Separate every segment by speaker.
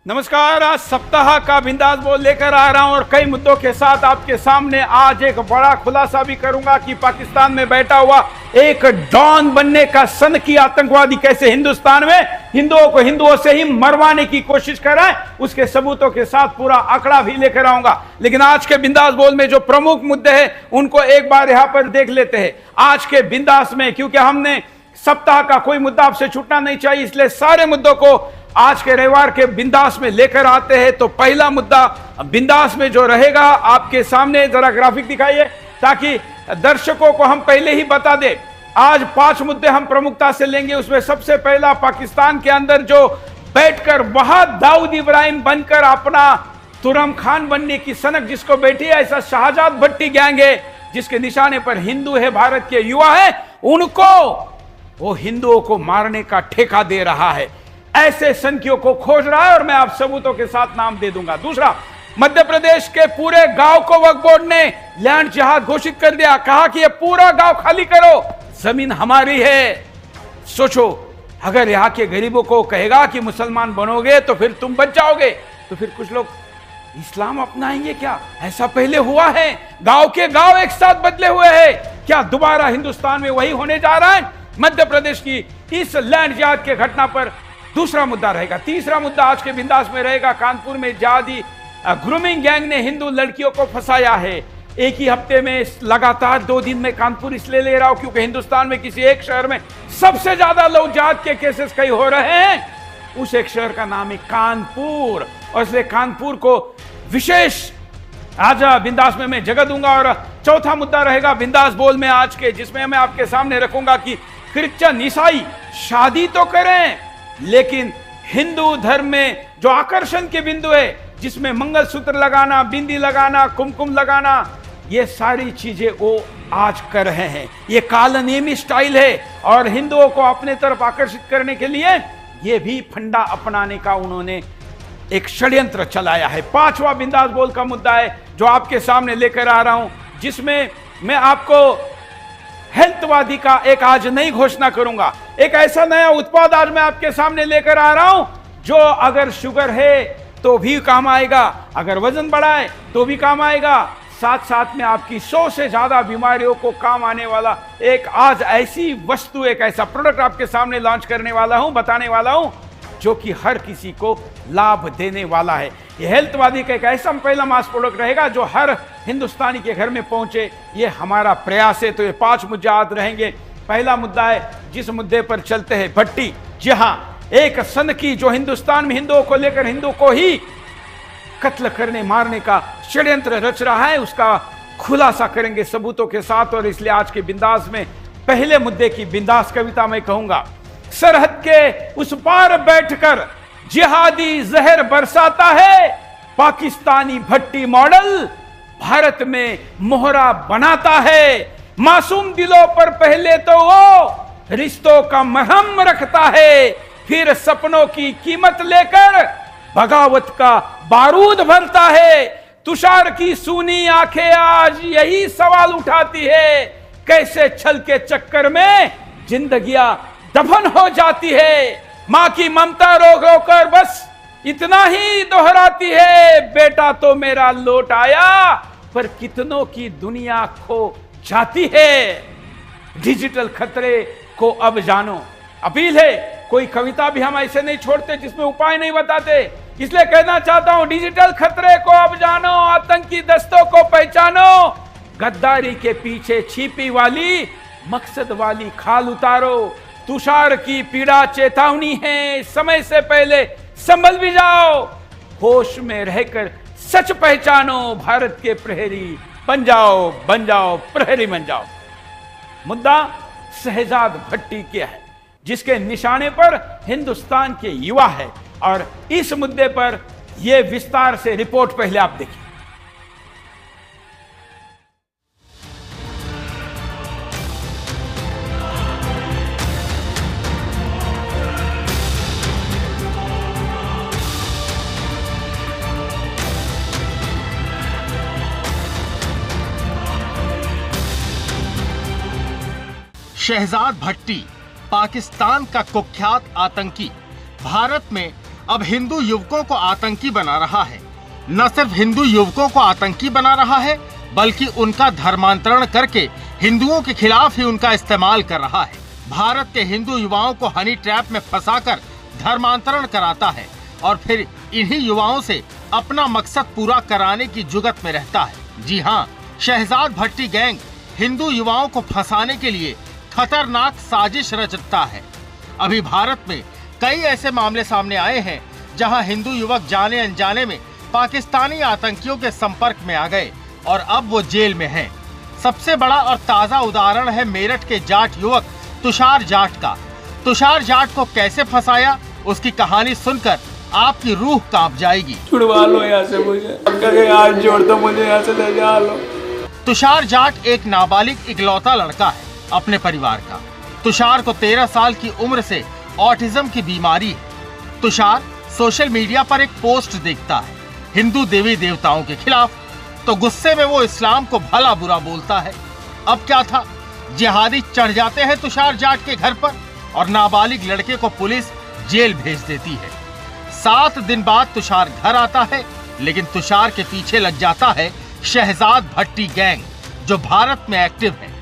Speaker 1: नमस्कार। आज सप्ताह का बिंदास बोल लेकर आ रहा हूं और कई मुद्दों के साथ आपके सामने आज एक बड़ा खुलासा भी करूंगा कि पाकिस्तान में बैठा हुआ एक डॉन बनने का सनकी आतंकवादी कैसे हिंदुस्तान में हिंदुओं को हिंदुओं से ही मरवाने की कोशिश कर रहा है, उसके सबूतों के साथ पूरा आंकड़ा भी लेकर आऊंगा। लेकिन आज के बिंदास बोल में जो प्रमुख मुद्दे हैं उनको एक बार यहां पर देख लेते हैं आज के बिंदास में, क्योंकि हमने सप्ताह का कोई मुद्दा आपसे छूटना नहीं चाहिए, इसलिए सारे मुद्दों को आज के रविवार के बिंदास में लेकर आते हैं। तो पहला मुद्दा बिंदास में जो रहेगा आपके सामने, जरा ग्राफिक दिखाइए ताकि दर्शकों को हम पहले ही बता दें। आज 5 मुद्दे हम प्रमुखता से लेंगे। उसमें सबसे पहला, पाकिस्तान के अंदर जो बैठकर वहां दाऊद इब्राहिम बनकर अपना तुरम खान बनने की सनक जिसको बैठी है, ऐसा शाहजाद भट्टी गैंग है जिसके निशाने पर हिंदू है, भारत के युवा है, उनको वो हिंदुओं को मारने का ठेका दे रहा है, ऐसे संख्यों को खोज रहा है और मैं आप सबूतों के साथ नाम दे दूंगा। दूसरा, मध्य प्रदेश के पूरे गांव को वक्फ बोर्ड ने लैंड जिहाद घोषित कर दिया, कहा कि ये पूरा गांव खाली करो, जमीन हमारी है। सोचो, अगर यहां के गरीबों को कहेगा कि मुसलमान बनोगे तो फिर तुम बच जाओगे, तो फिर कुछ लोग इस्लाम अपनाएंगे क्या? ऐसा पहले हुआ है, गांव के गांव एक साथ बदले हुए हैं। क्या दोबारा हिंदुस्तान में वही होने जा रहा है? मध्य प्रदेश की इस लैंड जिहाद के घटना पर दूसरा मुद्दा रहेगा। तीसरा मुद्दा आज के बिंदास में रहेगा, कानपुर में जिहादी ग्रूमिंग गैंग ने हिंदू लड़कियों को फंसाया है। एक ही हफ्ते में लगातार 2 दिन में कानपुर इसलिए ले रहा हूं क्योंकि हिंदुस्तान में किसी एक शहर में सबसे ज्यादा लव जिहाद के केसेस कई हो रहे हैं, उस एक शहर का नाम है कानपुर, और इसलिए कानपुर को विशेष आज बिंदास में मैं जगह दूंगा। और चौथा मुद्दा रहेगा बिंदास बोल में आज के, जिसमें मैं आपके सामने रखूंगा कि क्रिश्चियन ईसाई शादी तो करें लेकिन हिंदू धर्म में जो आकर्षण के बिंदु है, जिसमें मंगलसूत्र लगाना, बिंदी लगाना, कुमकुम लगाना, ये सारी चीजें वो आज कर रहे हैं। ये कालनेमी स्टाइल है और हिंदुओं को अपने तरफ आकर्षित करने के लिए ये भी फंडा अपनाने का उन्होंने एक षड्यंत्र चलाया है। 5वां बिंदास बोल का मुद्दा है जो आपके सामने लेकर आ रहा हूं, जिसमें मैं आपको हेल्थवादी का एक आज नई घोषणा करूंगा। एक ऐसा नया उत्पाद आज मैं आपके सामने लेकर आ रहा हूं जो अगर शुगर है तो भी काम आएगा, अगर वजन बढ़ा है तो भी काम आएगा, साथ साथ में आपकी 100 से ज्यादा बीमारियों को काम आने वाला एक आज ऐसी वस्तु, एक ऐसा प्रोडक्ट आपके सामने लॉन्च करने वाला हूं, बताने वाला हूं, जो कि हर किसी को लाभ देने वाला है। ये हेल्थवादी का एक ऐसा पहला मास प्रोडक्ट रहेगा जो हर हिंदुस्तानी के घर में पहुंचे, ये हमारा प्रयास है। तो ये 5 मुद्दे आज रहेंगे। पहला मुद्दा है, जिस मुद्दे पर चलते हैं, भट्टी। जी हां, एक सनकी जो हिंदुस्तान में हिंदुओं को लेकर हिंदुओं को ही कत्ल करने मारने का षड्यंत्र रच रहा है, उसका खुलासा करेंगे सबूतों के साथ। और इसलिए आज के बिंदास में पहले मुद्दे की बिंदास कविता मैं कहूंगा, सरहद के उस पार बैठकर जिहादी जहर बरसाता है, पाकिस्तानी भट्टी मॉडल भारत में मोहरा बनाता है। मासूम दिलों पर पहले तो वो रिश्तों का मरहम रखता है, फिर सपनों की कीमत लेकर बगावत का बारूद भरता है। तुषार की सूनी आंखें आज यही सवाल उठाती है, कैसे छल के चक्कर में जिंदगियां दफन हो जाती है। मां की ममता रो रो कर बस इतना ही दोहराती है, बेटा तो मेरा लौट आया पर कितनों की दुनिया खो जाती है। डिजिटल खतरे को अब जानो। अपील है, कोई कविता भी हम ऐसे नहीं छोड़ते जिसमें उपाय नहीं बताते, इसलिए कहना चाहता हूं, डिजिटल खतरे को अब जानो, आतंकी दस्तों को पहचानो, गद्दारी के पीछे छिपी वाली मकसद वाली खाल उतारो। तुषार की पीड़ा चेतावनी है, समय से पहले संभल भी जाओ, होश में रहकर सच पहचानो, भारत के प्रहरी बन जाओ, बन जाओ, प्रहरी बन जाओ। मुद्दा शहजाद भट्टी क्या है, जिसके निशाने पर हिंदुस्तान के युवा है, और इस मुद्दे पर यह विस्तार से रिपोर्ट पहले आप देखिए।
Speaker 2: शहजाद भट्टी पाकिस्तान का कुख्यात आतंकी भारत में अब हिंदू युवकों को आतंकी बना रहा है। न सिर्फ हिंदू युवकों को आतंकी बना रहा है, बल्कि उनका धर्मांतरण करके हिंदुओं के खिलाफ ही उनका इस्तेमाल कर रहा है। भारत के हिंदू युवाओं को हनी ट्रैप में फंसाकर धर्मांतरण कराता है और फिर इन्हीं युवाओं से अपना मकसद पूरा कराने की जुगत में रहता है। जी हाँ, शहजाद भट्टी गैंग हिंदू युवाओं को फंसाने के लिए खतरनाक साजिश रचता है। अभी भारत में कई ऐसे मामले सामने आए हैं जहां हिंदू युवक जाने अनजाने में पाकिस्तानी आतंकियों के संपर्क में आ गए और अब वो जेल में हैं। सबसे बड़ा और ताजा उदाहरण है मेरठ के जाट युवक तुषार जाट का। तुषार जाट को कैसे फंसाया, उसकी कहानी सुनकर आपकी रूह कांप जाएगी।
Speaker 3: छुड़वा लो यहाँ से मुझे, हाथ जोड़ दो, मुझे यहाँ से ले जा लो।
Speaker 2: तुषार जाट एक नाबालिग इकलौता लड़का है अपने परिवार का। तुषार को 13 साल की उम्र से ऑटिज्म की बीमारी है। तुषार सोशल मीडिया पर एक पोस्ट देखता है हिंदू देवी देवताओं के खिलाफ, तो गुस्से में वो इस्लाम को भला बुरा बोलता है। अब क्या था, जिहादी चढ़ जाते हैं तुषार जाट के घर पर और नाबालिग लड़के को पुलिस जेल भेज देती है। 7 दिन बाद तुषार घर आता है, लेकिन तुषार के पीछे लग जाता है शहजाद भट्टी गैंग, जो भारत में एक्टिव है।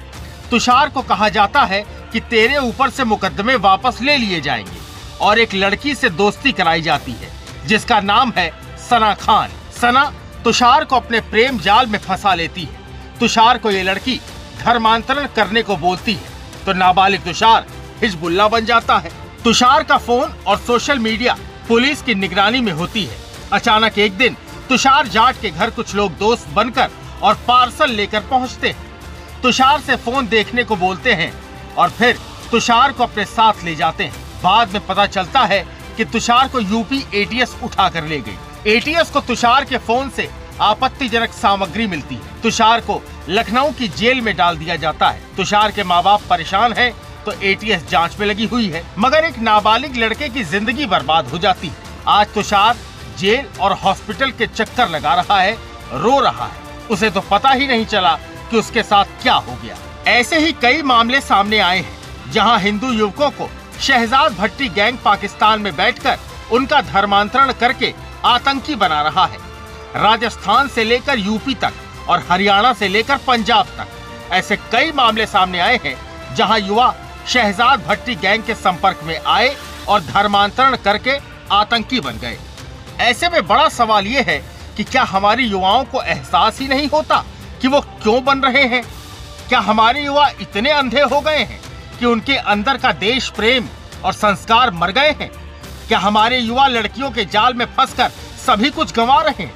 Speaker 2: तुषार को कहा जाता है कि तेरे ऊपर से मुकदमे वापस ले लिए जाएंगे और एक लड़की से दोस्ती कराई जाती है जिसका नाम है सना खान। सना तुषार को अपने प्रेम जाल में फंसा लेती है। तुषार को ये लड़की धर्मांतरण करने को बोलती है, तो नाबालिग तुषार हिजबुल्लाह बन जाता है। तुषार का फोन और सोशल मीडिया पुलिस की निगरानी में होती है। अचानक एक दिन तुषार जाट के घर कुछ लोग दोस्त बनकर और पार्सल लेकर पहुंचते हैं। तुषार से फोन देखने को बोलते हैं और फिर तुषार को अपने साथ ले जाते हैं। बाद में पता चलता है कि तुषार को यूपी एटीएस उठा कर ले गई। एटीएस को तुषार के फोन से आपत्तिजनक सामग्री मिलती है। तुषार को लखनऊ की जेल में डाल दिया जाता है। तुषार के माँ बाप परेशान हैं, तो एटीएस जांच में लगी हुई है, मगर एक नाबालिग लड़के की जिंदगी बर्बाद हो जाती है। आज तुषार जेल और हॉस्पिटल के चक्कर लगा रहा है, रो रहा है। उसे तो पता ही नहीं चला कि उसके साथ क्या हो गया। ऐसे ही कई मामले सामने आए हैं जहां हिंदू युवकों को शहजाद भट्टी गैंग पाकिस्तान में बैठकर उनका धर्मांतरण करके आतंकी बना रहा है। राजस्थान से लेकर यूपी तक और हरियाणा से लेकर पंजाब तक ऐसे कई मामले सामने आए हैं जहां युवा शहजाद भट्टी गैंग के संपर्क में आए और धर्मांतरण करके आतंकी बन गए। ऐसे में बड़ा सवाल ये है कि क्या हमारे युवाओं को एहसास ही नहीं होता कि वो क्यों बन रहे हैं? क्या हमारे युवा इतने अंधे हो गए हैं कि उनके अंदर का देश प्रेम और संस्कार मर गए हैं? क्या हमारे युवा लड़कियों के जाल में फंसकर सभी कुछ गंवा रहे हैं?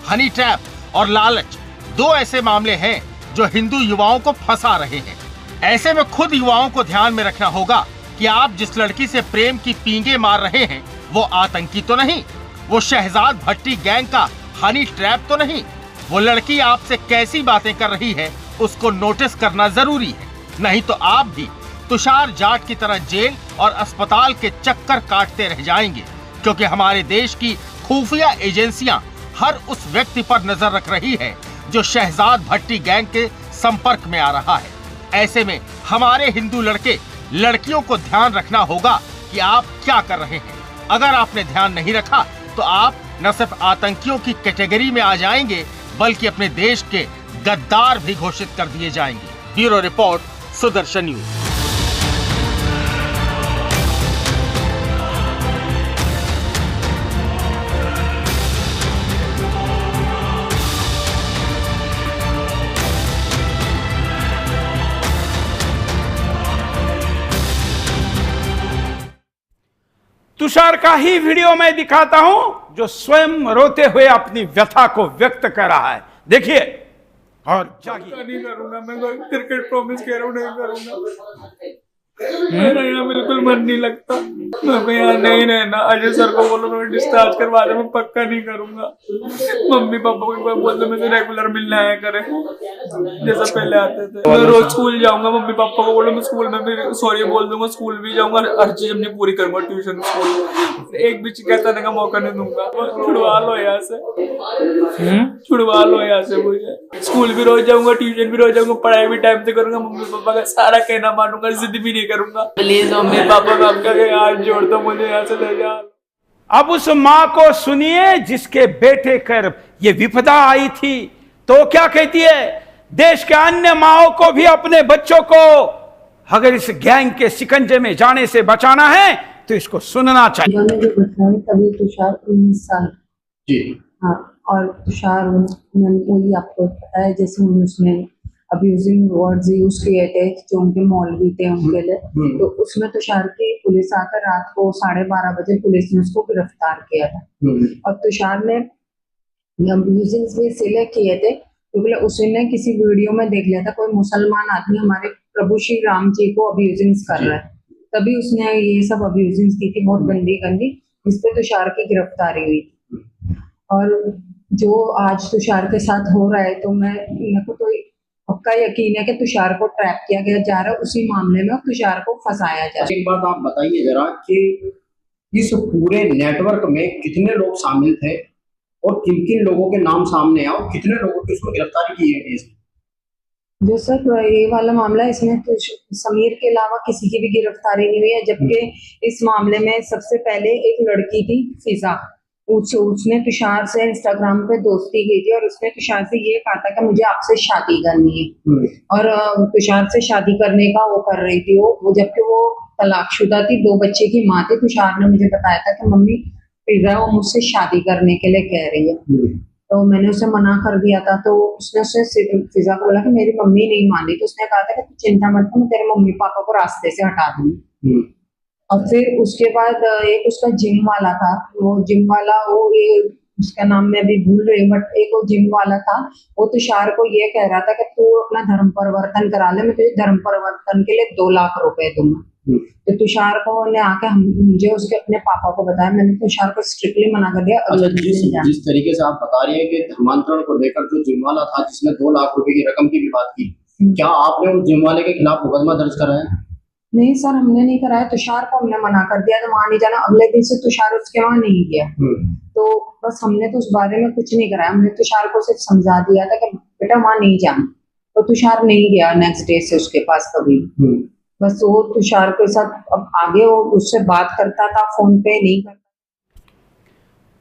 Speaker 2: हनी ट्रैप और लालच 2 ऐसे मामले हैं जो हिंदू युवाओं को फंसा रहे हैं। ऐसे में खुद युवाओं को ध्यान में रखना होगा कि आप जिस लड़की से प्रेम की पींगे मार रहे हैं वो आतंकी तो नहीं, वो शहजाद भट्टी गैंग का हनी ट्रैप तो नहीं। वो लड़की आपसे कैसी बातें कर रही है उसको नोटिस करना जरूरी है, नहीं तो आप भी तुषार जाट की तरह जेल और अस्पताल के चक्कर काटते रह जाएंगे, क्योंकि हमारे देश की खुफिया एजेंसियां हर उस व्यक्ति पर नजर रख रही है जो शहजाद भट्टी गैंग के संपर्क में आ रहा है। ऐसे में हमारे हिंदू लड़के लड़कियों को ध्यान रखना होगा कि आप क्या कर रहे हैं। अगर आपने ध्यान नहीं रखा तो आप न सिर्फ आतंकियों की कैटेगरी में आ जाएंगे, बल्कि अपने देश के गद्दार भी घोषित कर दिए जाएंगे। Bureau report, Sudarshan news.
Speaker 1: Tushar का ही वीडियो मैं दिखाता हूं जो स्वयं रोते हुए अपनी व्यथा को व्यक्त कर रहा है। देखिए और जागिए।
Speaker 3: नहीं करूंगा, मैं क्रिकेट प्रॉमिस कह रहा हूँ, नहीं करूंगा। मेरा यहाँ बिल्कुल मन नहीं लगता, मैं यहाँ नहीं रहना। अजय सर को बोलो मैं डिस्चार्ज करवा दे, मैं पक्का नहीं करूंगा। मम्मी पापा को एक बार बोल दो मुझे रेगुलर मिलने आया करे जैसा पहले आते थे। मैं रोज स्कूल जाऊंगा, मम्मी पापा को बोलो मैं स्कूल में भी सॉरी बोल दूंगा, स्कूल भी जाऊंगा, हर चीज अपनी पूरी करूंगा, ट्यूशन स्कूल, एक भी शिकायत करने का मौका नहीं दूंगा। छुड़वा लो यहाँ से, छुड़वा लो यहाँ से मुझे। स्कूल भी रोज जाऊंगा, ट्यूशन भी रोज जाऊंगा, पढ़ाई भी टाइम से करूंगा, मम्मी पापा का सारा कहना मानूंगा, जिद भी नहीं करूंगा। प्लीज मम्मी पापा का आपका हाथ जोड़ दो, मुझे यहाँ से ले जा।
Speaker 1: अब उस मां को सुनिए जिसके बेटे कर ये विपदा आई थी, तो क्या कहती है? देश के अन्य माओं को भी अपने बच्चों को अगर इस गैंग के शिकंजे में जाने से बचाना है तो इसको सुनना चाहिए।
Speaker 4: मैंने जो बताया तभी तुषार 19 साल
Speaker 5: जी
Speaker 4: हाँ, और तुषार वही आपको पता है जैसे उसने अब्यूजिंग वर्ड्स यूज किए थे जो उनके मौलवी थे उनके लिए, तो उसमें तुषार की पुलिस आकर रात को 12:30 बजे पुलिस ने उसको गिरफ्तार किया था। और तुषार ने अब्यूजिंग भी इसलिए किए थे क्योंकि उसने किसी वीडियो में देख लिया था कोई मुसलमान आदमी हमारे प्रभु श्री राम जी को अब्यूजिंग कर रहा है, तभी उसने ये सब अब्यूजिंग की थी बहुत गंदी गंदी, इस पे तुषार की गिरफ्तारी हुई थी। और जो आज तुषार के साथ हो रहा है तो मेरे को तो पक्का यकीन है कि तुषार को ट्रैप किया गया जा रहा है उसी मामले में, तुषार को फंसाया जा रहा है।
Speaker 5: एक बात आप बताइए जरा कि इस पूरे नेटवर्क में कितने लोग शामिल थे और किन किन लोगों के नाम सामने आए और कितने लोगों की उसमें गिरफ्तारी की है?
Speaker 4: जो सर ये वाला मामला है इसमें तो समीर के अलावा किसी की भी गिरफ्तारी नहीं हुई है, जबकि इस मामले में सबसे पहले एक लड़की थी फिजा, उसने तुषार से इंस्टाग्राम पे दोस्ती की थी और उसने तुषार से ये कहा था कि मुझे आपसे शादी करनी है, और तुषार से शादी करने का वो कर रही थी वो जबकि वो तलाकशुदा थी, 2 बच्चे की माँ थी। तुषार ने मुझे बताया था कि मम्मी फिजा वो मुझसे शादी करने के लिए कह रही है, तो मैंने उसे मना कर दिया था। तो उसने फिजा को बोला कि मेरी मम्मी नहीं मानी, तो उसने कहा था कि तू चिंता मत कर, मैं तेरे मम्मी पापा को रास्ते से हटा दूंगी। और फिर उसके बाद एक उसका जिम वाला था, वो जिम वाला उसका नाम मैं अभी भूल रही हूँ, बट एक वो जिम वाला था, वो तुषार को ये कह रहा था कि तू अपना धर्म परिवर्तन करा ले, मैं तुझे धर्म परिवर्तन के लिए 2 लाख रुपए दूंगा। तो तुषार को ने आके मुझे उसके अपने पापा को बताया, मैंने तुषार को स्ट्रिक्टली मना कर दिया।
Speaker 5: अच्छा, जिस तरीके से आप बता रहे हैं कि धर्मांतरण को लेकर जो जिम वाला था जिसने 2 लाख रुपए की रकम की भी बात की, क्या आपने उस जिम वाले के खिलाफ मुकदमा दर्ज कराया?
Speaker 4: नहीं सर, हमने नहीं कराया, तुषार को हमने मना कर दिया था वहां नहीं जाना। अगले दिन से तुषार उसके वहां नहीं गया, तो बस हमने तो उस बारे में कुछ नहीं कराया, हमने तुषार को सिर्फ समझा दिया था कि बेटा वहां नहीं जाना, तो तुषार नहीं गया नेक्स्ट डे से उसके पास कभी। बस वो तुषार के साथ अब आगे वो उससे बात करता था फोन पे, नहीं करता।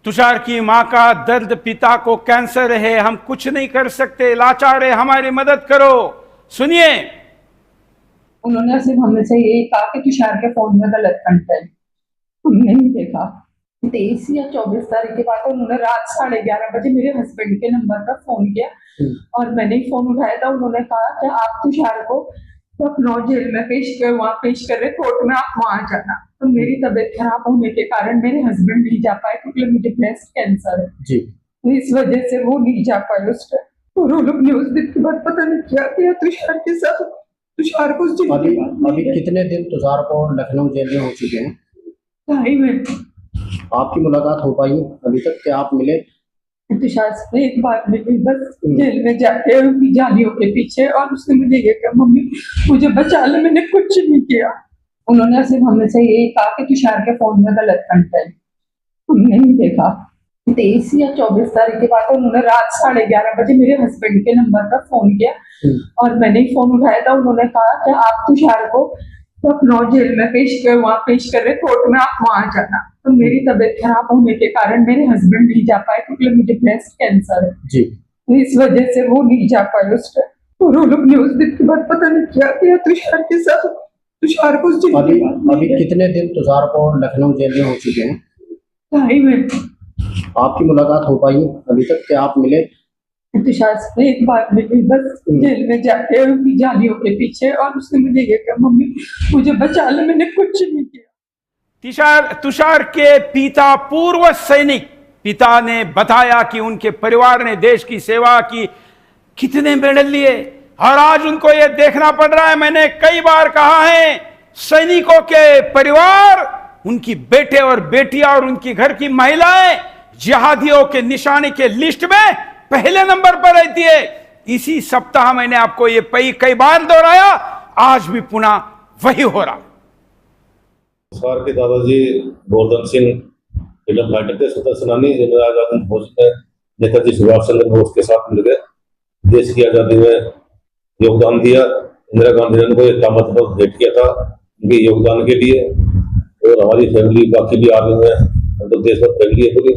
Speaker 1: तुषार की मां का दर्द, पिता को कैंसर है, हम कुछ नहीं कर सकते, लाचार है, हमारी मदद करो। सुनिए,
Speaker 4: उन्होंने सिर्फ हमसे यही कहा कि तुषार के फोन में गलत कंटेंट, हमने नहीं देखा। 23 या 24 तारीख के बाद उन्होंने रात 11:30 बजे मेरे हस्बैंड के नंबर पर फोन किया और मैंने ही फोन उठाया था। उन्होंने कहा कि आप तुषार को लखनऊ जेल में वहाँ पेश कर रहे, कोर्ट में आप वहाँ जाना। तो मेरी तबीयत खराब होने के कारण मेरे हस्बैंड नहीं जा पाए क्योंकि मुझे ब्रेस्ट कैंसर है जी, तो इस वजह से वो नहीं जा पाए उस टाइम। और वो लोग न्यूज देख के बाद पता नहीं क्या किया तुषार के साथ। तुषार को
Speaker 5: अभी कितने दिन तुषार को लखनऊ जेल में हो चुके हैं?
Speaker 4: 2.5 महीने।
Speaker 5: आपकी मुलाकात हो पाई अभी तक? क्या आप मिले?
Speaker 4: तुषार से एक बार मिली बस जेल में जाके उनकी जालियों के पीछे, और उसने मुझे ये कहा मम्मी मुझे बचा ले, मैंने कुछ नहीं किया। उन्होंने सिर्फ हमसे यही कहा कि तुषार के फोन में गलत कंटेंट, हमने नहीं देखा। 23 या 24 तारीख के बाद उन्होंने रात 11:30 बजे मेरे हस्बैंड के नंबर पर फोन किया और मैंने ही फोन उठाया था। उन्होंने कहा कि आप तुषार को लखनऊ जेल में वहाँ पेश कर रहे, कोर्ट में आप वहाँ जाना। तो मेरी तबीयत खराब होने के कारण मेरे हस्बैंड नहीं जा पाए क्योंकि मुझे ब्रेस्ट कैंसर है जी, तो इस वजह से वो नहीं जा पाए उस टाइम। और वो लोग न्यूज देख के बाद पता नहीं क्या किया तुषार के साथ। तुषार को
Speaker 5: अभी कितने दिन तुषार को लखनऊ जेल में हो चुके हैं?
Speaker 4: 2.5 महीने।
Speaker 5: आपकी मुलाकात हो पाई अभी तक? क्या आप मिले?
Speaker 4: तुषार से एक बार मिली बस जेल में जाके उनकी जालियों के पीछे, और उसने मुझे ये कहा मम्मी मुझे बचा ले, मैंने कुछ नहीं किया।
Speaker 1: तुषार के पिता पूर्व सैनिक पिता ने बताया कि उनके परिवार ने देश की सेवा की, कितने मेडल लिए, और आज उनको यह देखना पड़ रहा है। मैंने कई बार कहा है, सैनिकों के परिवार, उनकी बेटे और बेटियां और उनकी घर की महिलाएं जिहादियों के निशाने के लिस्ट में पहले नंबर पर रहती है। इसी सप्ताह मैंने आपको ये कई बार दोहराया, आज भी पुनः वही हो रहा।
Speaker 6: तुषार के दादाजी गोवर्धन सिंह फ्रीडम फाइटर के स्वतंत्र सेनानी जनरल आजाद फौज में नेताजी सुभाष चंद्र बोस के साथ मिलकर देश की आजादी में योगदान दिया। इंदिरा गांधी ने उनको एक ताम्रपत्र पत्र भेंट किया था उनके योगदान के लिए, और हमारी फैमिली बाकी भी आर्मी में तो देश भर फैमिली है पूरी।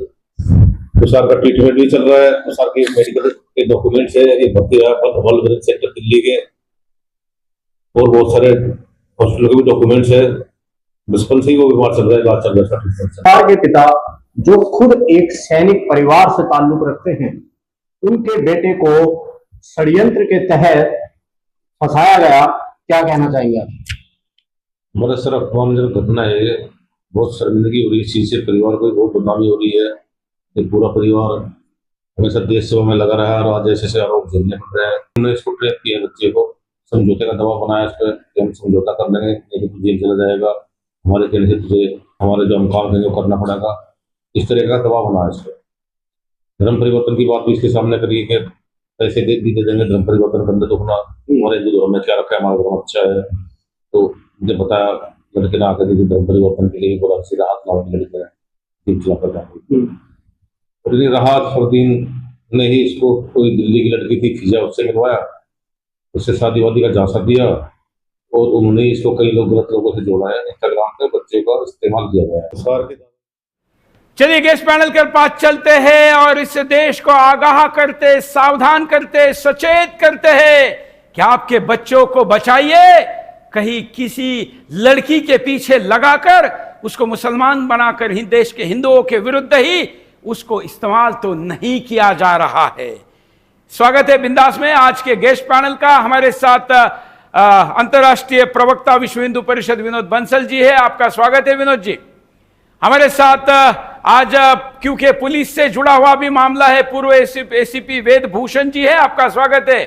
Speaker 6: तुषार का ट्रीटमेंट भी चल रहा है, तुषार के मेडिकल के डॉक्यूमेंट्स है, ये भर्ती रहा वर्ल्ड सेक्टर दिल्ली के, और बहुत सारे हॉस्पिटल के भी डॉक्यूमेंट्स है। बचपन से ही वो बीमार चल रहा है, इलाज चल रहा है।
Speaker 5: तुषार के पिता जो खुद एक सैनिक परिवार से ताल्लुक रखते हैं, उनके बेटे को षड्यंत्र के तहत फंसाया गया, क्या कहना चाहेंगे आप?
Speaker 6: हमारे सर अपमानजनक घटना है ये, बहुत शर्मिंदगी हो रही है इस चीज से, परिवार को बहुत बदनामी हो रही है। ये पूरा परिवार हमेशा देश सेवा में लगा रहा है और आज ऐसे आरोप झेलने पड़ रहे हैं। उन्होंने इसको ट्रैप किया बच्चे को, समझौते का दबाव बनाया इस पर कि हम समझौता कर लेंगे, नहीं तो जेल चला जाएगा, हमारे कहने से तुझे हमारे जो हम काम करेंगे वो करना पड़ेगा, इस तरह का दबाव बनाया इस पर। धर्म परिवर्तन की बात भी इसके सामने करिए कि पैसे दे देंगे धर्म परिवर्तन करने, तो अपना हमारे हिंदू धर्म में क्या रखा है, हमारा धर्म अच्छा है। तो मुझे बताया लड़के ने आकर के धर्म परिवर्तन के लिए बोला सीधा हाथ लाओ लड़के दिन चला कर जाए। राहत फरदीन ने ही इसको, कोई दिल्ली की लड़की थी फिजा, उससे मिलवाया, उससे शादी वादी का झांसा दिया और उन्होंने इसको कई लोग गलत लोगों से जोड़ा है। इंस्टाग्राम पे बच्चे का इस्तेमाल किया गया है।
Speaker 1: चलिए गेस्ट पैनल के पास चलते हैं और इस देश को आगाह करते, सावधान करते, सचेत करते हैं कि आपके बच्चों को बचाइए, कहीं किसी लड़की के पीछे लगाकर उसको मुसलमान बनाकर ही देश के हिंदुओं के विरुद्ध ही उसको इस्तेमाल तो नहीं किया जा रहा है। स्वागत है बिंदास में आज के गेस्ट पैनल का। हमारे साथ अंतर्राष्ट्रीय प्रवक्ता विश्व हिंदू परिषद विनोद बंसल जी है, आपका स्वागत है विनोद जी। हमारे साथ आज क्योंकि पुलिस से जुड़ा हुआ भी मामला है, पूर्व एसीपी वेद भूषण जी है, आपका स्वागत है।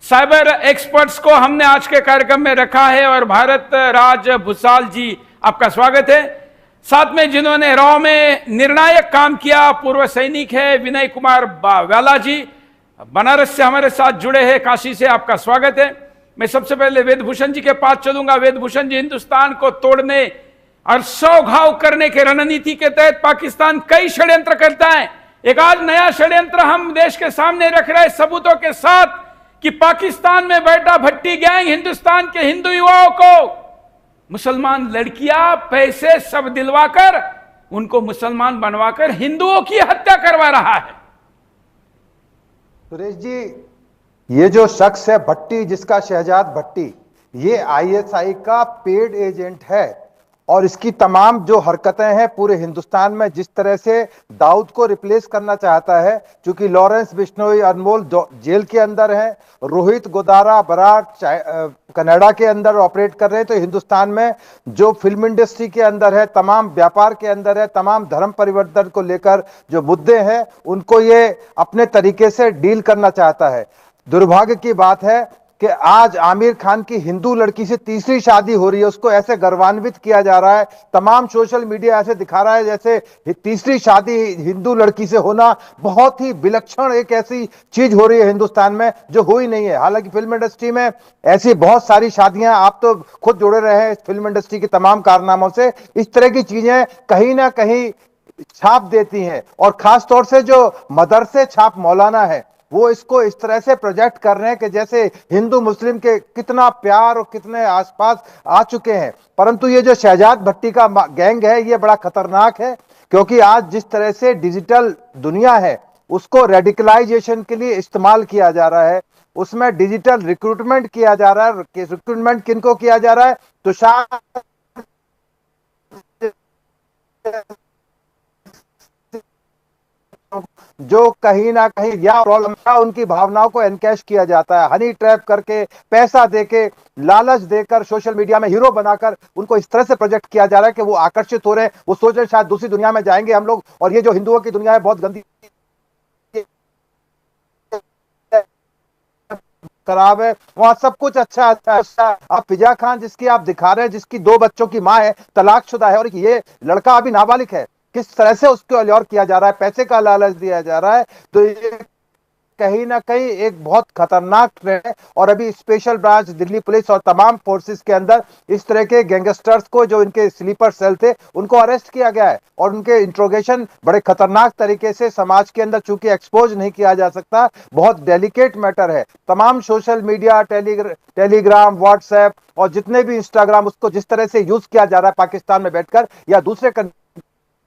Speaker 1: साइबर एक्सपर्ट्स को हमने आज के कार्यक्रम में रखा है और भारत राज भुसाल जी, आपका स्वागत है। साथ में जिन्होंने रॉ में निर्णायक काम किया, पूर्व सैनिक है विनय कुमार वाला जी, बनारस से हमारे साथ जुड़े हैं, काशी से, आपका स्वागत है। मैं सबसे पहले वेद भूषण जी के पास चलूंगा। वेद भूषण जी, हिंदुस्तान को तोड़ने और 100 घाव करने के रणनीति के तहत पाकिस्तान कई षड्यंत्र करता है। एक आज नया षड्यंत्र हम देश के सामने रख रहे हैं सबूतों के साथ कि पाकिस्तान में बैठा भट्टी गैंग हिंदुस्तान के हिंदू युवाओं को मुसलमान लड़कियां पैसे सब दिलवाकर उनको मुसलमान बनवाकर हिंदुओं की हत्या करवा रहा है।
Speaker 7: सुरेश जी, ये जो शख्स है भट्टी, जिसका शहजाद भट्टी, ये आईएसआई का पेड एजेंट है और इसकी तमाम जो हरकतें हैं पूरे हिंदुस्तान में, जिस तरह से दाऊद को रिप्लेस करना चाहता है, क्योंकि लॉरेंस बिश्नोई अनमोल जेल के अंदर हैं, रोहित गोदारा बराड़ कनाडा के अंदर ऑपरेट कर रहे हैं, तो हिंदुस्तान में जो फिल्म इंडस्ट्री के अंदर है, तमाम व्यापार के अंदर है, तमाम धर्म परिवर्तन को लेकर जो मुद्दे हैं उनको ये अपने तरीके से डील करना चाहता है। दुर्भाग्य की बात है कि आज आमिर खान की हिंदू लड़की से तीसरी शादी हो रही है, उसको ऐसे गर्वान्वित किया जा रहा है, तमाम सोशल मीडिया ऐसे दिखा रहा है जैसे तीसरी शादी हिंदू लड़की से होना बहुत ही विलक्षण एक ऐसी चीज हो रही है हिंदुस्तान में जो हुई नहीं है। हालांकि फिल्म इंडस्ट्री में ऐसी बहुत सारी शादियां, आप तो खुद जुड़े रहे हैं इस फिल्म इंडस्ट्री के तमाम कारनामों से, इस तरह की चीजें कहीं ना कहीं छाप देती हैं। और खास तौर से जो मदरसे छाप मौलाना है वो इसको इस तरह से प्रोजेक्ट कर रहे हैं कि जैसे हिंदू मुस्लिम के कितना प्यार और कितने आसपास आ चुके हैं। परंतु ये जो शहजाद भट्टी का गैंग है ये बड़ा खतरनाक है, क्योंकि आज जिस तरह से डिजिटल दुनिया है उसको रेडिकलाइजेशन के लिए इस्तेमाल किया जा रहा है, उसमें डिजिटल रिक्रूटमेंट किया जा रहा है। रिक्रूटमेंट किनको किया जा रहा है? तुषार जो कहीं ना कहीं या प्रॉब्लम था उनकी भावनाओं को एनकैश किया जाता है, हनी ट्रैप करके, पैसा देके, लालच देकर, सोशल मीडिया में हीरो बनाकर उनको इस तरह से प्रोजेक्ट किया जा रहा है कि वो आकर्षित हो रहे हैं, वो सोच रहे शायद दूसरी दुनिया में जाएंगे हम लोग, और ये जो हिंदुओं की दुनिया है बहुत गंदी खराब है, वहां सब कुछ अच्छा अच्छा। अब फिजा खान जिसकी आप दिखा रहे हैं, जिसकी 2 बच्चों की मां है, तलाकशुदा है, और ये लड़का अभी नाबालिग है, किस तरह से उसको अल्योर किया जा रहा है, पैसे का लालच दिया जा रहा है, तो ये कहीं ना कहीं एक बहुत खतरनाक ट्रेंड है। और अभी स्पेशल ब्रांच दिल्ली पुलिस और तमाम फोर्सेस के अंदर इस तरह के गैंगस्टर्स को, जो इनके स्लीपर सेल थे, उनको अरेस्ट किया गया है और उनके इंट्रोगेशन बड़े खतरनाक तरीके से समाज के अंदर चूंकि एक्सपोज नहीं किया जा सकता, बहुत डेलिकेट मैटर है। तमाम सोशल मीडिया, टेलीग्राम, व्हाट्सएप और जितने भी इंस्टाग्राम, उसको जिस तरह से यूज किया जा रहा है पाकिस्तान में बैठकर या दूसरे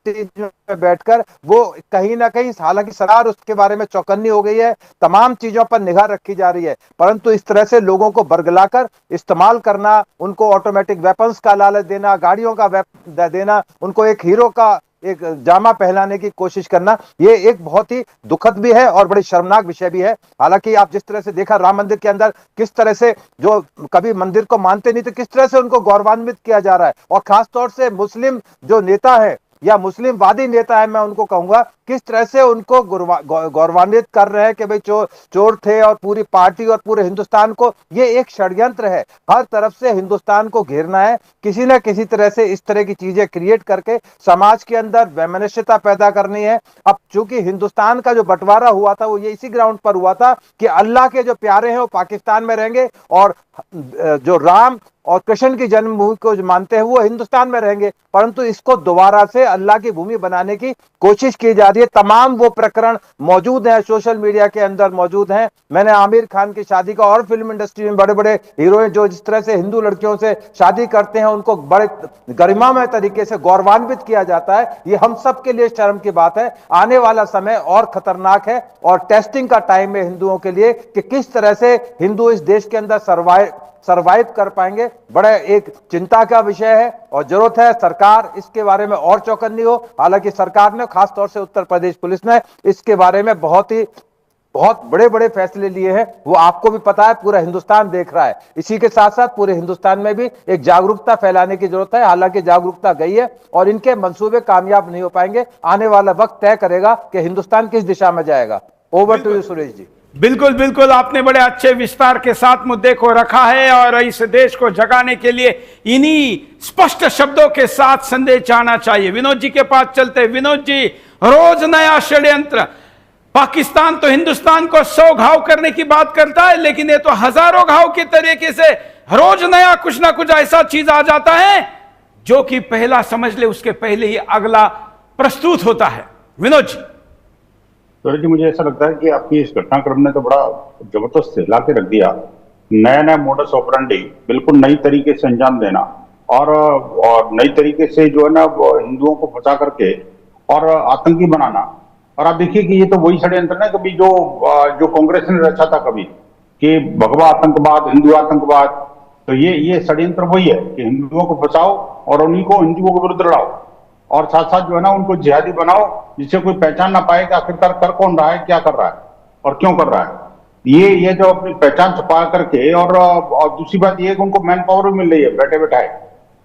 Speaker 7: में बैठकर वो कहीं ना कहीं, हालांकि सरकार उसके बारे में चौकन्नी हो गई है, तमाम चीजों पर निगाह रखी जा रही है, परंतु इस तरह से लोगों को बरगलाकर इस्तेमाल करना, उनको ऑटोमेटिक वेपन्स का लालच देना, गाड़ियों का देना, उनको एक हीरो का एक जामा पहनाने की कोशिश करना, ये एक बहुत ही दुखद भी है और बड़ी शर्मनाक विषय भी है। हालांकि आप जिस तरह से देखा राम मंदिर के अंदर किस तरह से जो कभी मंदिर को मानते नहीं थे, किस तरह से उनको गौरवान्वित किया जा रहा है, और खासतौर से मुस्लिम जो नेता है या मुस्लिम वादी नेता है, मैं उनको कहूंगा किस तरह से उनको गौरवान्वित कर रहे हैं कि भाई चोर थे, और पूरी पार्टी और पूरे हिंदुस्तान को, ये एक षड्यंत्र है। हर तरफ से हिंदुस्तान को घेरना है, किसी न किसी तरह से इस तरह की चीजें क्रिएट करके समाज के अंदर वैमनस्यता पैदा करनी है। अब चूंकि हिंदुस्तान का जो बंटवारा हुआ था वो ये इसी ग्राउंड पर हुआ था कि अल्लाह के जो प्यारे हैं वो पाकिस्तान में रहेंगे, और जो राम और कृष्ण की जन्मभूमि को जो मानते हैं वो हिंदुस्तान में रहेंगे, परंतु इसको दोबारा से अल्लाह की भूमि बनाने की कोशिश की जा रही है। तमाम वो प्रकरण मौजूद हैं, सोशल मीडिया के अंदर मौजूद हैं। मैंने आमिर खान की शादी का, और फिल्म इंडस्ट्री में बड़े बड़े हीरोइन जो जिस तरह से हिंदू लड़कियों से शादी करते हैं, उनको बड़े गरिमामय तरीके से गौरवान्वित किया जाता है। ये हम सब के लिए शर्म की बात है। आने वाला समय और खतरनाक है, और टेस्टिंग का टाइम है हिंदुओं के लिए कि किस तरह से हिंदू इस देश के अंदर सर्वाइव कर पाएंगे। बड़ा एक चिंता का विषय है, और जरूरत है सरकार इसके बारे में और चौकन्नी हो। हालांकि सरकार ने, खासतौर से उत्तर प्रदेश पुलिस ने इसके बारे में बहुत बड़े बड़े फैसले लिए हैं, वो आपको भी पता है, पूरा हिंदुस्तान देख रहा है। इसी के साथ साथ पूरे हिंदुस्तान में भी एक जागरूकता फैलाने की जरूरत है। हालांकि जागरूकता गई है, और इनके मंसूबे कामयाब नहीं हो पाएंगे। आने वाला वक्त तय करेगा कि हिंदुस्तान किस दिशा में जाएगा। Over to you Suresh ji.
Speaker 1: बिल्कुल बिल्कुल, आपने बड़े अच्छे विस्तार के साथ मुद्दे को रखा है, और इस देश को जगाने के लिए इन्हीं स्पष्ट शब्दों के साथ संदेश जाना चाहिए। विनोद जी के पास चलते। विनोद जी, रोज नया षड्यंत्र। पाकिस्तान तो हिंदुस्तान को 100 घाव करने की बात करता है, लेकिन ये तो हजारों घाव के तरीके से रोज नया कुछ ना कुछ ऐसा चीज आ जाता है जो कि पहला समझ ले उसके पहले ही अगला प्रस्तुत होता है। विनोद जी।
Speaker 8: तो जी, मुझे ऐसा लगता है कि आपकी इस घटनाक्रम ने तो बड़ा जबरदस्त हिला के रख दिया। नया नया मोडस ऑपरेंडी, बिल्कुल नई तरीके से अंजाम देना, और नई तरीके से जो है ना हिंदुओं को फंसा करके और आतंकी बनाना। और आप देखिए कि ये तो वही षड्यंत्र है कभी जो कांग्रेस ने रचा था कभी, कि भगवा आतंकवाद, हिंदू आतंकवाद। तो ये षड्यंत्र वही है कि हिंदुओं को फंसाओ और उन्हीं को हिंदुओं के विरुद्ध लड़ाओ, और साथ साथ जो है ना उनको जिहादी बनाओ, जिससे कोई पहचान ना पाए कि आखिरकार कर कौन रहा है, क्या कर रहा है और क्यों कर रहा है। ये जो अपनी पहचान छुपा करके, और दूसरी बात ये है कि उनको मैन पावर भी मिल रही है बैठे बैठाए।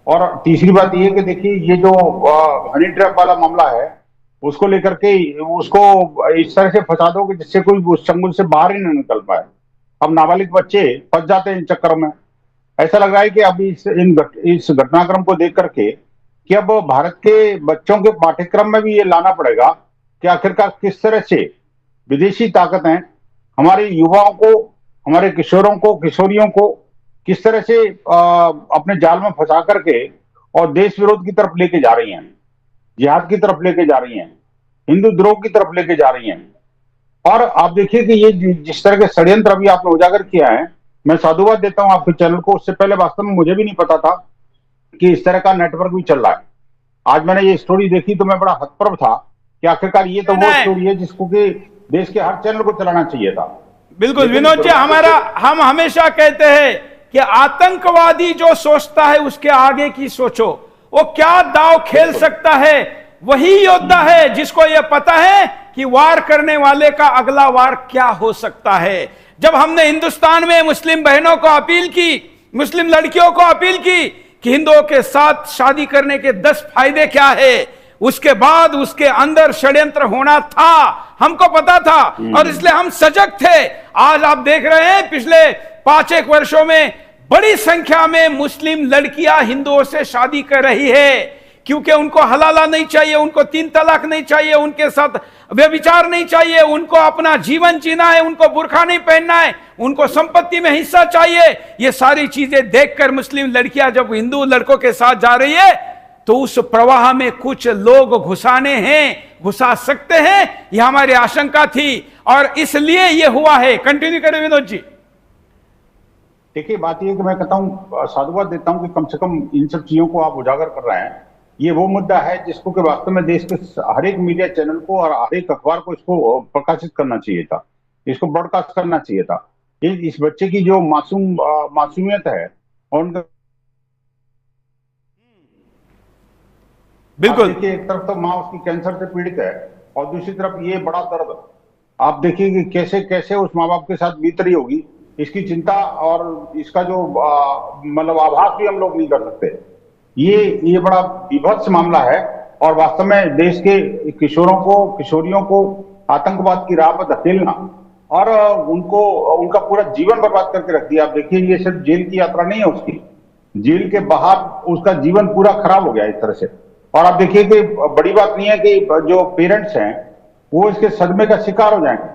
Speaker 8: और तीसरी बात ये कि देखिए, ये जो हनी ट्रैप वाला मामला है, उसको लेकर के उसको इस तरह से फंसा दो कि जिससे कोई उस चंगुल से बाहर ही नहीं निकल पाए। अब नाबालिग बच्चे फंस जाते हैं इन चक्करों में। ऐसा लग रहा है कि अभी इस घटनाक्रम को देख करके कि अब भारत के बच्चों के पाठ्यक्रम में भी ये लाना पड़ेगा कि आखिरकार किस तरह से विदेशी ताकतें हमारे युवाओं को, हमारे किशोरों को, किशोरियों को किस तरह से अपने जाल में फंसा करके और देश विरोध की तरफ लेके जा रही हैं, जिहाद की तरफ लेके जा रही हैं, हिंदू द्रोह की तरफ लेके जा रही हैं। और आप देखिए कि ये जिस तरह के षड्यंत्र अभी आपने उजागर किया है, मैं साधुवाद देता हूं आपके चैनल को। उससे पहले वास्तव में मुझे भी नहीं पता था कि इस तरह का नेटवर्क भी चल रहा है। आज मैंने ये स्टोरी देखी तो मैं बड़ा हतप्रभ था कि आखिरकार ये तो वो स्टोरी है जिसको कि देश के हर चैनल को चलाना चाहिए था।
Speaker 1: बिल्कुल विनोद जी, हम हमेशा कहते हैं कि आतंकवादी जो सोचता है उसके आगे की सोचो। वो क्या दांव खेल सकता है, वही योद्धा है जिसको यह पता है कि वार करने वाले का अगला वार क्या हो सकता है। जब हमने हिंदुस्तान में मुस्लिम बहनों को अपील की, मुस्लिम लड़कियों को अपील की कि हिंदुओं के साथ शादी करने के 10 फायदे क्या है, उसके बाद उसके अंदर षड्यंत्र होना था, हमको पता था, और इसलिए हम सजग थे। आज आप देख रहे हैं पिछले 5-1 वर्षों में बड़ी संख्या में मुस्लिम लड़कियां हिंदुओं से शादी कर रही है, क्योंकि उनको हलाला नहीं चाहिए, उनको 3 तलाक नहीं चाहिए, उनके साथ व्यभिचार नहीं चाहिए, उनको अपना जीवन जीना है, उनको बुर्खा नहीं पहनना है, उनको संपत्ति में हिस्सा चाहिए। ये सारी चीजें देखकर मुस्लिम लड़कियां जब हिंदू लड़कों के साथ जा रही है तो उस प्रवाह में कुछ लोग घुसा सकते हैं, यह हमारी आशंका थी और इसलिए यह हुआ है। कंटिन्यू करें विनोद जी।
Speaker 8: देखिए, बात यह कि मैं कहता हूं, साधुवाद देता हूं कि कम से कम इन सब चीजों को आप उजागर कर रहे हैं। ये वो मुद्दा है जिसको कि वास्तव में देश के हर एक मीडिया चैनल को और हर एक अखबार को इसको प्रकाशित करना चाहिए था, इसको ब्रॉडकास्ट करना चाहिए था। इस बच्चे की जो मासूमियत है और उनका
Speaker 1: बिल्कुल
Speaker 8: देखिए, एक तरफ तो माँ उसकी कैंसर से पीड़ित है और दूसरी तरफ ये बड़ा दर्द। आप देखिए कि कैसे कैसे उस माँ बाप के साथ बीत रही होगी, इसकी चिंता और इसका जो मतलब आभास भी हम लोग नहीं कर सकते। ये बड़ा विभत्स मामला है और वास्तव में देश के किशोरों को, किशोरियों को आतंकवाद की राह पर धकेलना और उनका पूरा जीवन बर्बाद करके रख दिया। आप देखिए, ये सिर्फ जेल की यात्रा नहीं है उसकी, जेल के बाहर उसका जीवन पूरा खराब हो गया इस तरह से। और आप देखिए कि बड़ी बात नहीं है कि जो पेरेंट्स हैं वो इसके सदमे का शिकार हो जाएंगे।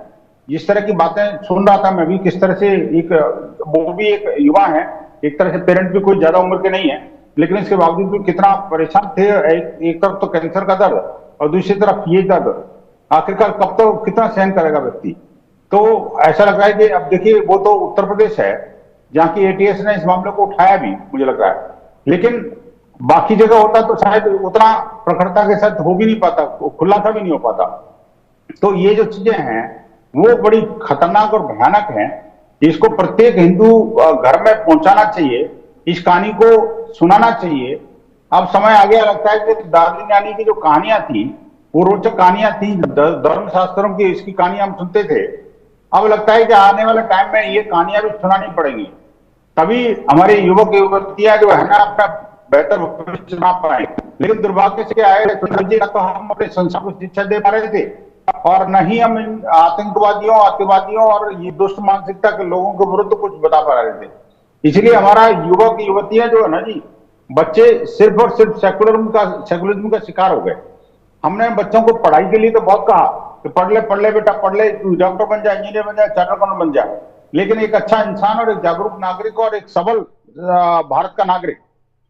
Speaker 8: जिस तरह की बातें सुन रहा था मैं भी, किस तरह से वो भी एक युवा है, एक तरह से पेरेंट भी कोई ज्यादा उम्र के नहीं है, लेकिन इसके बावजूद भी कितना परेशान थे। एक तरफ तो कैंसर का दर्द और दूसरी तरफ ये दर्द, आखिरकार कब तो कितना सहन करेगा व्यक्ति। तो ऐसा लग रहा है कि अब देखिए, वो तो उत्तर प्रदेश है जहाँ की ATS ने इस मामले को उठाया भी, मुझे लग रहा है, लेकिन बाकी जगह होता तो शायद उतना प्रखरता के साथ हो भी नहीं पाता, खुलासा भी नहीं हो पाता। तो ये जो चीजें हैं वो बड़ी खतरनाक और भयानक हैं। इसको प्रत्येक हिंदू घर में पहुंचाना चाहिए, इस कहानी को सुनाना चाहिए। अब समय आ गया, लगता है कि दार्जिलिंग नानी की जो कहानियां थी वो रोचक कहानियां थी, धर्म शास्त्रों की इसकी कहानियां हम सुनते थे। अब लगता है कि आने वाले टाइम में ये कहानियां भी सुनानी पड़ेंगी, तभी हमारे युवक युवतियां जो है ना अपना बेहतर भविष्य बना पाएंगे। लेकिन दुर्भाग्य से आए तो हम अपने संस्था को शिक्षा दे पा रहे थे और न ही हम इन आतंकवादियों, अतिवादियों और ये दुष्ट मानसिकता के लोगों के विरुद्ध कुछ बता पा रहे थे। इसलिए हमारा युवक युवतियां जो है ना जी, बच्चे सिर्फ और सिर्फ सेकुलरिज्म का शिकार हो गए। हमने बच्चों को पढ़ाई के लिए तो बहुत कहा कि पढ़ ले बेटा, पढ़ ले, डॉक्टर बन जाए, इंजीनियर बन जाए, चार्टर्ड अकाउंटेंट बन जाए, लेकिन एक अच्छा इंसान और एक जागरूक नागरिक और एक सबल भारत का नागरिक,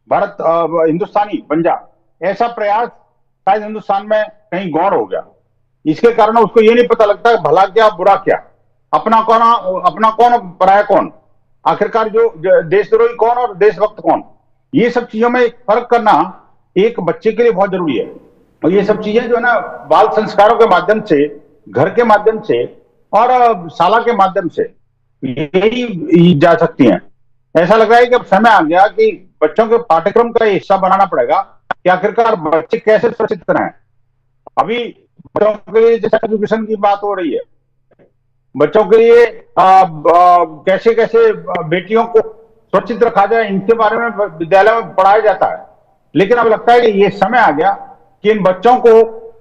Speaker 8: भारत हिंदुस्तानी बन जा, ऐसा प्रयास शायद हिंदुस्तान में कहीं गौर हो गया। इसके कारण उसको ये नहीं पता लगता भला क्या बुरा क्या, अपना कौन और पराया कौन, आखिरकार जो देशद्रोही कौन और देशभक्त कौन। ये सब चीजों में फर्क करना एक बच्चे के लिए बहुत जरूरी है। और ये सब चीजें जो है ना बाल संस्कारों के माध्यम से, घर के माध्यम से और शाला के माध्यम से यही जा सकती हैं। ऐसा लग रहा है कि अब समय आ गया कि बच्चों के पाठ्यक्रम का हिस्सा बनाना पड़ेगा कि आखिरकार बच्चे कैसे सुरक्षित रहें। अभी बच्चों के लिए जैसे एजुकेशन की बात हो रही है, बच्चों के लिए कैसे कैसे बेटियों को सुरक्षित रखा जाए, इनके बारे में विद्यालय में पढ़ाया जाता है। लेकिन अब लगता है कि ये समय आ गया कि इन बच्चों को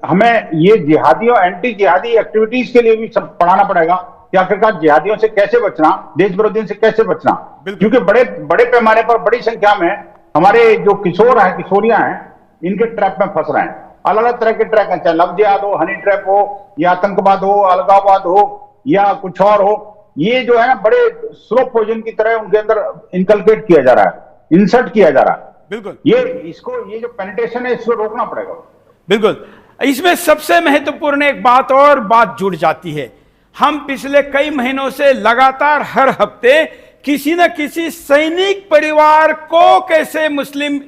Speaker 8: हमें ये जिहादियों, एंटी जिहादी एक्टिविटीज के लिए भी सब पढ़ाना पड़ेगा कि आखिरकार जिहादियों से कैसे बचना, देश विरोधियों से कैसे बचना। क्योंकि बड़े पैमाने पर बड़ी संख्या में हमारे जो किशोर हैं, किशोरियां हैं, इनके ट्रैप में फंस रहे हैं। अलग अलग तरह के ट्रैप हैं, चाहे लव जिहाद हो, हनी ट्रैप हो, या आतंकवाद हो, अलगाववाद हो, या कुछ और हो। ये जो है ना बड़े स्लो पॉइजन की तरह उनके अंदर इनकलकेट किया जा रहा है, इंसर्ट किया जा रहा है।
Speaker 1: बिल्कुल,
Speaker 8: ये जो पेनिटेशन है इसको रोकना पड़ेगा।
Speaker 1: बिल्कुल। इसमें सबसे महत्वपूर्ण एक बात जुड़ जाती है। हम पिछले कई महीनों से लगातार हर हफ्ते किसी न किसी सैनिक परिवार को कैसे मुस्लिम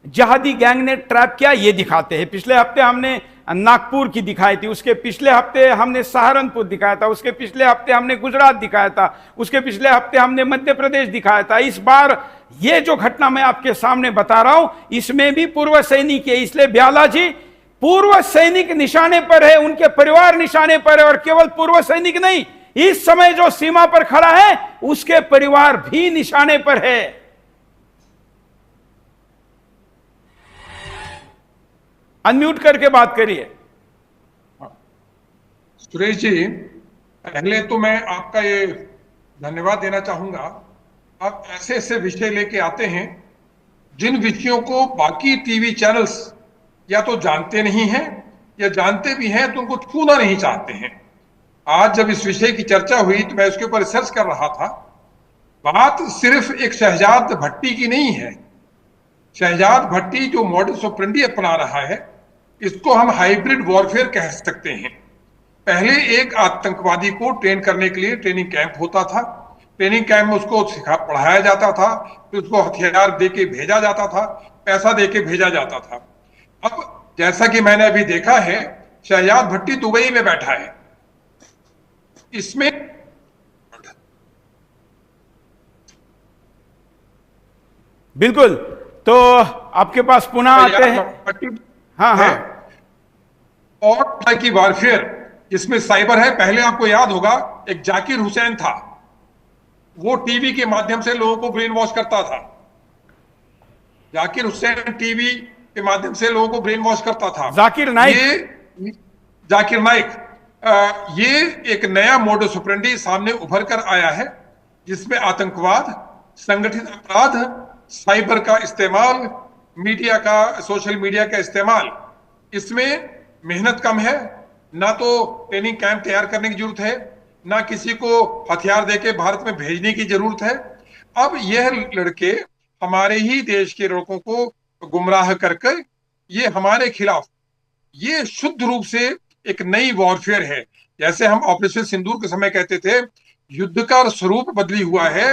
Speaker 1: जिहादी गैंग ने ट्रैप किया ये दिखाते हैं। पिछले हफ्ते हमने नागपुर की दिखाई थी, उसके पिछले हफ्ते हमने सहारनपुर दिखाया था, उसके पिछले हफ्ते हमने गुजरात दिखाया था, उसके पिछले हफ्ते हमने मध्य प्रदेश दिखाया था। इस बार ये जो घटना मैं आपके सामने बता रहा हूं, इसमें भी पूर्व सैनिक है। इसलिए ब्याला जी, पूर्व सैनिक निशाने पर है, उनके परिवार निशाने पर है, और केवल पूर्व सैनिक नहीं, इस समय जो सीमा पर खड़ा है उसके परिवार भी निशाने पर है। अनम्यूट करके बात करिए।
Speaker 9: सुरेश जी, पहले तो मैं आपका ये धन्यवाद देना चाहूंगा। आप ऐसे ऐसे विषय लेके आते हैं जिन विषयों को बाकी टीवी चैनल्स या तो जानते नहीं हैं या जानते भी हैं तो उनको छूना नहीं चाहते हैं। आज जब इस विषय की चर्चा हुई तो मैं उसके ऊपर रिसर्च कर रहा था। बात सिर्फ एक शहजाद भट्टी की नहीं है। शहजाद भट्टी जो मॉडस ऑपरेंडी अपना रहा है, इसको हम हाइब्रिड वॉरफेयर कह सकते हैं। पहले एक आतंकवादी को ट्रेन करने के लिए ट्रेनिंग कैंप होता था, ट्रेनिंग कैंप में उसको पढ़ाया जाता था, फिर उसको हथियार दे के भेजा जाता था, पैसा दे के भेजा जाता था। अब जैसा कि मैंने अभी देखा है, शहजाद भट्टी दुबई में बैठा है। इसमें
Speaker 1: बिल्कुल, तो आपके पास पुनः आते हैं।
Speaker 9: भट्टी
Speaker 1: हाँ हाँ,
Speaker 9: और तरह की वारफेयर जिसमें साइबर है। पहले आपको याद होगा एक जाकिर हुसैन था, वो टीवी के माध्यम से लोगों को ब्रेन वॉश करता था। जाकिर हुसैन टीवी के माध्यम से लोगों को ब्रेन वॉश करता था।
Speaker 1: जाकिर नाइक,
Speaker 9: ये जाकिर नाइक, ये एक नया मोडस ऑपरेंडी सामने उभर कर आया है, जिसमें आतंकवाद, संगठित अपराध, साइबर का इस्तेमाल, मीडिया का, सोशल मीडिया का इस्तेमाल। इसमें मेहनत कम है, ना तो ट्रेनिंग कैंप तैयार करने की जरूरत है, ना किसी को हथियार देके भारत में भेजने की जरूरत है। अब यह लड़के हमारे ही देश के लोगों को गुमराह करके ये हमारे खिलाफ, ये शुद्ध रूप से एक नई वॉरफेयर है। जैसे हम ऑपरेशन सिंदूर के समय कहते थे, युद्ध का स्वरूप बदली हुआ है,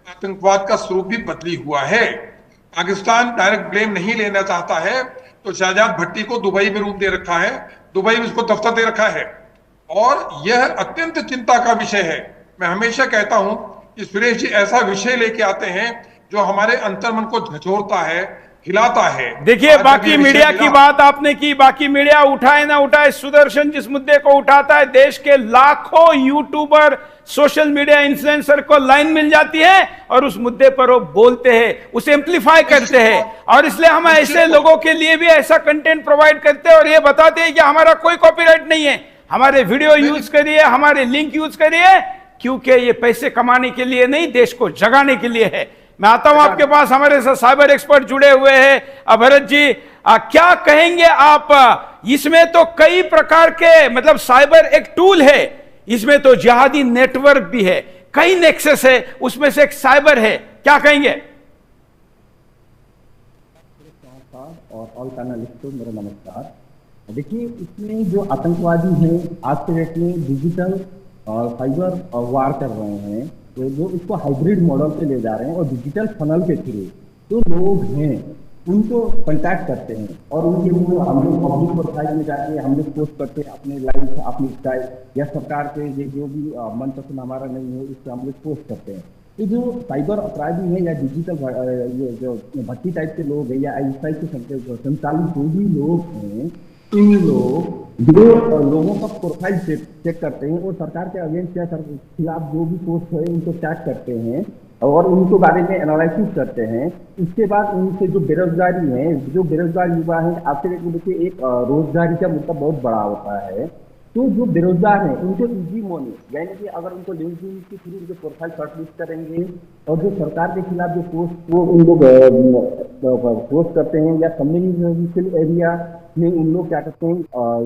Speaker 9: आतंकवाद का स्वरूप भी बदली हुआ है। पाकिस्तान डायरेक्ट ब्लेम नहीं लेना चाहता है, तो शहजाद भट्टी को दुबई में रूम दे रखा है, दुबई में उसको दफ्तर दे रखा है, और यह अत्यंत चिंता का विषय है। मैं हमेशा कहता हूं कि सुरेश जी ऐसा विषय लेके आते हैं जो हमारे अंतर्मन को झकझोरता है, हिलाता है।
Speaker 1: देखिए, बाकी मीडिया की बात आपने की, बाकी मीडिया उठाए ना उठाए, सुदर्शन जिस मुद्दे को उठाता है, देश के लाखों यूट्यूबर, सोशल मीडिया इन्फ्लुएंसर को लाइन मिल जाती है और उस मुद्दे पर वो बोलते हैं, उसे एम्पलीफाई करते हैं। और इसलिए हम ऐसे लोगों के लिए भी ऐसा कंटेंट प्रोवाइड करते हैं और ये बताते हैं कि हमारा कोई कॉपीराइट नहीं है, हमारे वीडियो यूज करिए, हमारे लिंक यूज करिए, क्योंकि ये पैसे कमाने के लिए नहीं, देश को जगाने के लिए है। मैं आता हूं आपके पास, हमारे साथ साइबर एक्सपर्ट जुड़े हुए हैं। भरत जी, क्या कहेंगे आप? इसमें तो कई प्रकार के, मतलब साइबर एक टूल है, इसमें तो जिहादी नेटवर्क भी है, कई नेक्सस है, उसमें से एक साइबर है, क्या कहेंगे?
Speaker 10: और ऑल पैनलिस्ट को मेरा नमस्कार। देखिए, इसमें जो आतंकवादी हैं आज के डेट में डिजिटल और साइबर वार कर रहे हैं, तो जो इसको हाइब्रिड मॉडल पे ले जा रहे हैं और डिजिटल फनल के थ्रू जो लोग हैं उनको कांटेक्ट करते हैं और उनके वो हम लोग पब्लिक प्रोफाइल में जाके हम लोग पोस्ट करते हैं अपने लाइफ, अपनी स्टाइल, या सरकार के जो भी मनपसंद हमारा नहीं है उससे हम लोग पोस्ट करते हैं। तो जो साइबर अपराधी है या डिजिटल ये जो भट्टी टाइप के लोग हैं या इस टाइप के संचालित जो भी लोग हैं, इन लोग जो लोगों का प्रोफाइल चेक करते हैं और सरकार के अगेंस्ट या खिलाफ जो भी पोस्ट है उनको चेक करते हैं और उनको बारे में एनालिसिस करते हैं। इसके बाद उनसे जो बेरोजगारी है, जो बेरोजगार युवा है, आपके देखिए एक रोजगारी का मुद्दा बहुत बड़ा होता है। तो जो बेरोजगार हैं उनको इजी मनी, यानी कि अगर उनको लिंक्डइन के थ्रू उनके प्रोफाइल शॉर्टलिस्ट करेंगे और जो सरकार के खिलाफ जो पोस्ट वो उन लोग पोस्ट करते हैं या कम्युनिटी एरिया में उन लोग क्या करते हैं,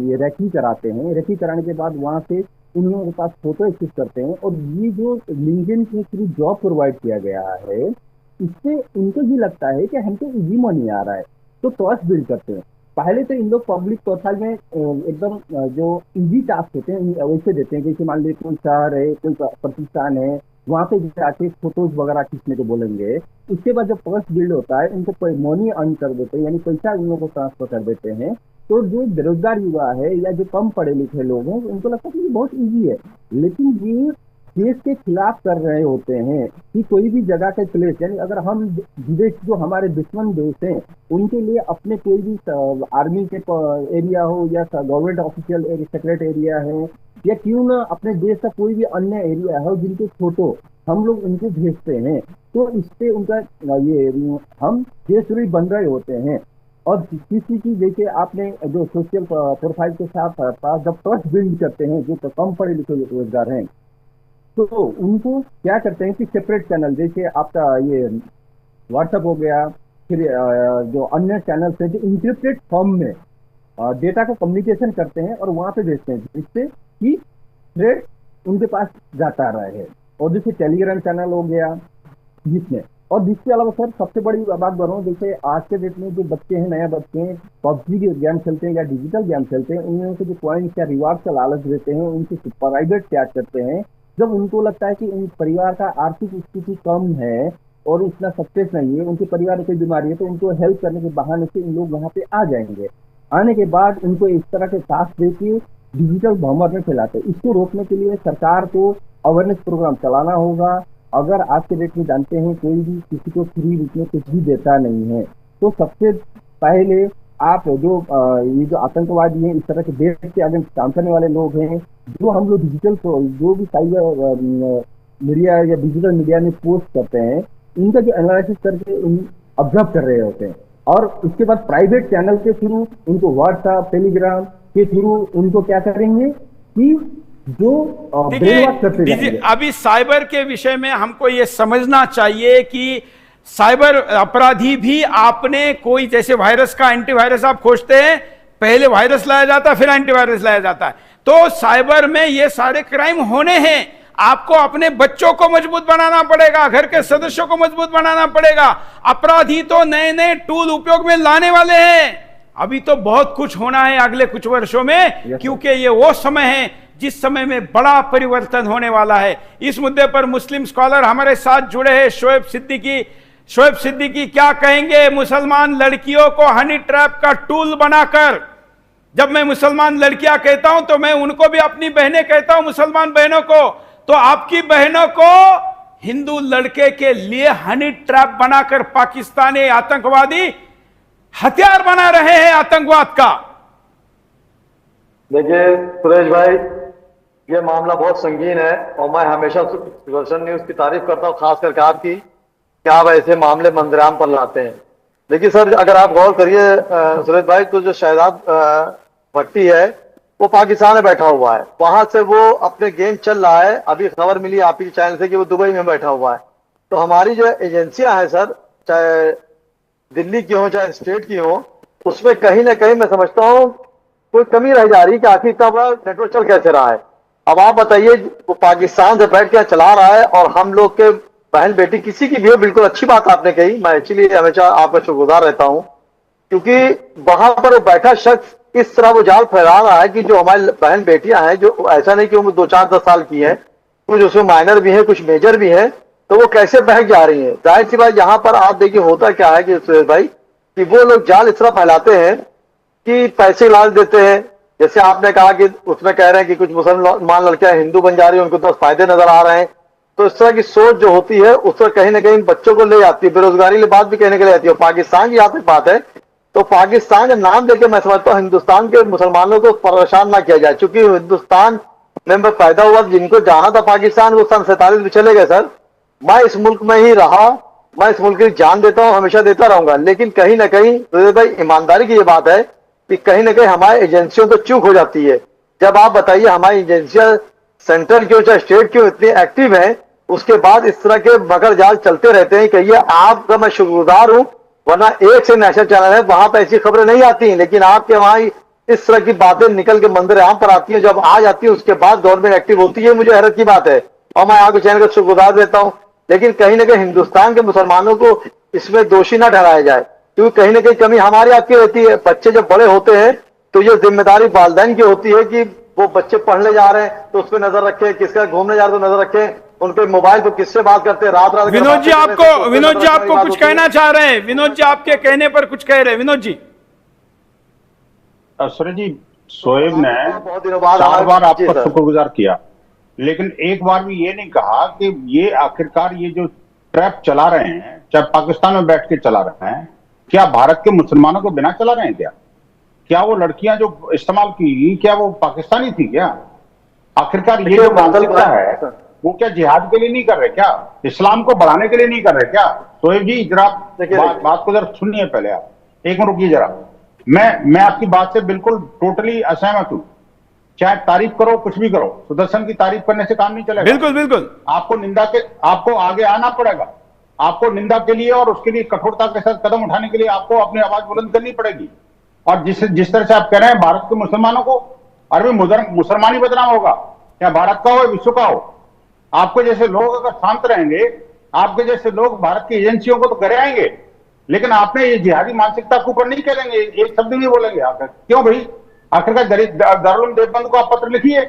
Speaker 10: ये रेकी कराते हैं। रेकी कराने के बाद वहाँ से उन लोगों के पास फोटो एक्सेस करते हैं और ये जो लिंक्डइन के थ्रू जॉब प्रोवाइड किया गया है, इससे उनको ये लगता है कि हमको इजी मनी आ रहा है, तो ट्रस्ट बिल्ड करते हैं। पहले तो इन लोग पब्लिक प्रोफाइल में एकदम जो इजी टास्क होते हैं वैसे देते हैं, जैसे मान लीजिए कोई शहर है, कोई प्रतिष्ठान है, वहाँ पे जाके फोटोज वगैरह खींचने को बोलेंगे। उसके बाद जब ट्रस्ट बिल्ड होता है उनको मनी अर्न कर देते हैं, यानी पैसा इन लोगों को ट्रांसफर कर देते हैं। तो जो बेरोजगार युवा है या जो कम पढ़े लिखे लोग हैं उनको लगता है कि ये बहुत ईजी है, लेकिन ये देश के खिलाफ कर रहे होते हैं कि कोई भी जगह के प्लेस, यानी अगर हम विदेश जो हमारे दुश्मन देश हैं उनके लिए अपने कोई भी आर्मी के एरिया हो या गवर्नमेंट ऑफिशियल सेक्रेट एरिया है या क्यों ना अपने देश का कोई भी अन्य एरिया हो जिनके फोटो हम लोग उनको भेजते हैं, तो इससे उनका ये हम देशद्रोही बन रहे होते हैं। और किसी की जैसे आपने जो सोशल प्रोफाइल के साथ जब ट्रस्ट बिल्ड करते हैं जो कम पढ़े लिखे रोजगार हैं, तो उनको क्या करते हैं कि सेपरेट चैनल, जैसे आपका ये व्हाट्सएप हो गया, फिर जो अन्य चैनल है जो इंक्रिप्टेड फॉर्म में डेटा को कम्युनिकेशन करते हैं और वहाँ पे भेजते हैं, जिससे कि थ्रेड उनके पास जाता रहे। और जैसे टेलीग्राम चैनल हो गया जिसमें, और जिसके अलावा सर सबसे बड़ी बात बताऊँ, जैसे आज के डेट में जो बच्चे हैं, नए बच्चे हैं, पबजी गेम खेलते हैं या डिजिटल गेम खेलते हैं, उन लोगों को जो पॉइंट्स या रिवार्ड का लालच देते हैं, उनसे प्राइवेट चैट करते हैं। जब उनको लगता है कि उन परिवार का आर्थिक स्थिति कम है और उतना सक्सेस नहीं है, उनके परिवार में कोई बीमारी है, तो उनको हेल्प करने के बहाने से इन लोग वहाँ पे आ जाएंगे। आने के बाद इनको इस तरह के साथ देके डिजिटल भ्रमर में फैलाते हैं। इसको रोकने के लिए सरकार को अवेयरनेस प्रोग्राम चलाना होगा। अगर आज के डेट में जानते हैं कोई भी किसी को फ्री रूप में कुछ भी देता नहीं है, तो सबसे पहले आप जो ये जो आतंकवादी हैं, इस तरह के देश के अगेंस्ट काम करने वाले लोग हैं, जो हम लोग डिजिटल जो भी साइबर मीडिया या डिजिटल मीडिया में पोस्ट करते हैं, इनका जो एनालिसिस करके ऑब्जर्व कर रहे होते हैं और उसके बाद प्राइवेट चैनल के थ्रू उनको व्हाट्सएप टेलीग्राम के थ्रू उनको क्या करेंगे कि जो ब्रेनवॉश करते जाएंगे।
Speaker 1: अभी साइबर के विषय में हमको ये समझना चाहिए कि साइबर अपराधी भी आपने कोई जैसे वायरस का एंटीवायरस आप खोजते हैं, पहले वायरस लाया जाता है फिर एंटीवायरस लाया जाता है, तो साइबर में ये सारे क्राइम होने हैं। आपको अपने बच्चों को मजबूत बनाना पड़ेगा, घर के सदस्यों को मजबूत बनाना पड़ेगा। अपराधी तो नए नए टूल उपयोग में लाने वाले हैं। अभी तो बहुत कुछ होना है अगले कुछ वर्षों में, क्योंकि ये वो समय है जिस समय में बड़ा परिवर्तन होने वाला है। इस मुद्दे पर मुस्लिम स्कॉलर हमारे साथ जुड़े हैं, शोएब सिद्दीकी। शोएब सिद्दीकी, क्या कहेंगे मुसलमान लड़कियों को हनी ट्रैप का टूल बनाकर? जब मैं मुसलमान लड़कियां कहता हूं तो मैं उनको भी अपनी बहनें कहता हूं, मुसलमान बहनों को। तो आपकी बहनों को हिंदू लड़के के लिए हनी ट्रैप बनाकर पाकिस्तानी आतंकवादी हथियार बना रहे हैं आतंकवाद का।
Speaker 11: देखिए सुरेश भाई, ये मामला बहुत संगीन है और मैं हमेशा सुदर्शन न्यूज की तारीफ करता हूँ, खास करके आपकी, कि आप ऐसे मामले मंजराम पर लाते हैं। देखिए सर, अगर आप गौर करिए सुरेश भाई, तो जो शहजाद भट्टी है वो पाकिस्तान में बैठा हुआ है, वहां से वो अपने गेम चल रहा है। अभी खबर मिली आप ही चैनल से कि वो दुबई में बैठा हुआ है। तो हमारी जो एजेंसियां हैं सर, चाहे दिल्ली की हो चाहे स्टेट की हो, उसमें कहीं ना कहीं मैं समझता हूँ कोई कमी रह जा रही कि आखिर इतना बड़ा नेटवर्क चल कैसे रहा है। अब आप बताइए, वो पाकिस्तान से बैठ के चला रहा है और हम लोग के बहन बेटी किसी की भी हो, बिल्कुल अच्छी बात आपने कही, मैं एक्चुअली हमेशा आपका शुक्रगुजार रहता हूँ, क्योंकि वहां पर बैठा शख्स इस तरह वो जाल फैला रहा है कि जो हमारी बहन बेटियां हैं, जो ऐसा नहीं कि उम्र 2-4-10 साल की है, कुछ उसमें माइनर भी है कुछ मेजर भी है, तो वो कैसे बहक जा रही है। जाहिर सी बात यहाँ पर आप देखिए होता क्या है कि सुरेश भाई, कि वो लोग जाल इस तरह फैलाते हैं कि पैसे लालच देते हैं। जैसे आपने कहा कि उसमें कह रहे हैं कि कुछ मुसलमान लड़कियां हिंदू बन जा रही है, उनको 10 फायदे नजर आ रहे हैं। तो इस तरह की सोच जो होती है उस तरह कहीं ना कहीं बच्चों को ले जाती है, बेरोजगारी की बात भी कहने के लिए आती है। पाकिस्तान की यहाँ तक बात है, तो पाकिस्तान का नाम देकर मैं समझता हूँ हिंदुस्तान के मुसलमानों को परेशान ना किया जाए, क्योंकि हिंदुस्तान में पैदा हुआ, जिनको जाना था पाकिस्तान वो सन 47 में चले गए। सर, मैं इस मुल्क में ही रहा, मैं इस मुल्क की जान देता हूँ, हमेशा देता रहूंगा, लेकिन कहीं ना कहीं भाई ईमानदारी की ये बात है कि कहीं ना कहीं हमारी एजेंसियों को चूक हो जाती है। जब आप बताइए हमारी एजेंसियां सेंट्रल की हो चाहे स्टेट की हो इतनी एक्टिव है, उसके बाद इस तरह के मगर जाल चलते रहते हैं। कहिए आपका मैं शुक्रगुजार हूं, वरना एक से नेशनल चैनल है वहां पर ऐसी खबरें नहीं आती, लेकिन आपके वहां इस तरह की बातें निकल के मंदिर आम पर आती है। जब आ जाती है उसके बाद गवर्नमेंट एक्टिव होती है, मुझे हैरत की बात है और मैं आपके चैनल का शुक्रगुजार देता हूं। लेकिन कहीं ना कहीं हिंदुस्तान के मुसलमानों को इसमें दोषी ना ठहराया जाए, क्योंकि कहीं ना कहीं कमी हमारी आपकी रहती है। बच्चे जब बड़े होते हैं तो ये जिम्मेदारी वालिदैन की होती है कि वो बच्चे पढ़ने जा रहे हैं तो उस पर नजर रखें, किसका घूमने जा रहे हैं तो नजर रखें, उनके मोबाइल पर किससे बात करते हैं, रात रात।
Speaker 1: विनोद जी आपको कुछ कहना चाह रहे हैं? विनोद जी आपके कहने पर कुछ कह रहे हैं। विनोद जी।
Speaker 8: सुरेश जी, शोएब ने 4 बार आपका शुक्रगुजार किया, लेकिन एक बार भी ये नहीं कहा कि ये आखिरकार ये जो ट्रैप चला रहे हैं, चाहे पाकिस्तान में बैठ के चला रहे हैं, क्या भारत के मुसलमानों को बिना चला रहे हैं? क्या वो लड़कियां जो इस्तेमाल की, क्या वो पाकिस्तानी थी क्या? आखिरकार ये जो मानसिकता है वो क्या जिहाद के लिए नहीं कर रहे क्या? इस्लाम को बढ़ाने के लिए नहीं कर रहे क्या? शोएब जी जरा बात को जरा सुनिए पहले, आप एक मिनट रुकिए जरा। मैं आपकी बात से बिल्कुल टोटली असहमत हूं। चाहे तारीफ करो, कुछ भी करो, सुदर्शन की तारीफ करने से काम नहीं चलेगा।
Speaker 1: बिल्कुल बिल्कुल।
Speaker 8: आपको आगे आना पड़ेगा, आपको निंदा के लिए और उसके लिए कठोरता के साथ कदम उठाने के लिए आपको अपनी आवाज बुलंद करनी पड़ेगी। और जिस तरह से आप कह रहे हैं भारत के मुसलमानों को, अरबी मुसलमानी बदनाम होगा, या भारत का हो या विश्व का हो, आपको जैसे लोग अगर शांत रहेंगे, आपके जैसे लोग भारत की एजेंसियों को तो करे आएंगे, लेकिन आपने ये जिहादी मानसिकता के ऊपर नहीं करेंगे, एक शब्द नहीं बोलेंगे। आप क्यों भाई? आखिरकार दारुल उलूम देवबंद को आप पत्र लिखिए,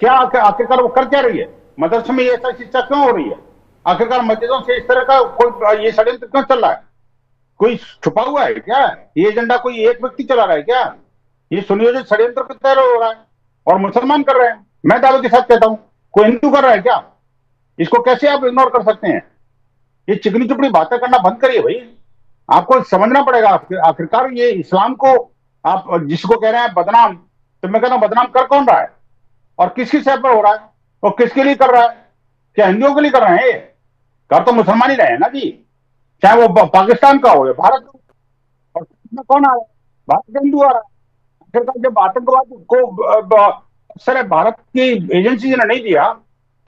Speaker 8: क्या आखिरकार वो कर क्या रही है? मदरसे में ये ऐसा शिक्षा क्यों हो रही है? आखिरकार मस्जिदों से इस तरह का कोई ये षड्यंत्र क्यों चल रहा है? कोई छुपा हुआ है क्या? ये एजेंडा कोई एक व्यक्ति चला रहा है क्या? ये सुनियोजित षड्यंत्र के तहत हो रहा है और मुसलमान कर रहे हैं। मैं दावे के साथ कहता हूं, कोई हिंदू कर रहा है क्या? इसको कैसे आप इग्नोर कर सकते हैं? ये चिकनी चुपड़ी बातें करना बंद करिए भाई। आपको समझना पड़ेगा आखिरकार ये इस्लाम को आप जिसको कह रहे हैं बदनाम, तो मैं कहता हूं बदनाम कर कौन रहा है और किसकी सह पर हो रहा है और किसके लिए कर रहा है? क्या हिंदुओं के लिए कर रहे हैं? ये कर तो मुसलमान ही रहे हैं ना जी, चाहे वो पाकिस्तान का हो या भारत का। और कौन आ रहा है? भारत का हिंदू आ रहा है। आखिरकार जब आतंकवाद को अक्सर भारत की एजेंसी ने नहीं दिया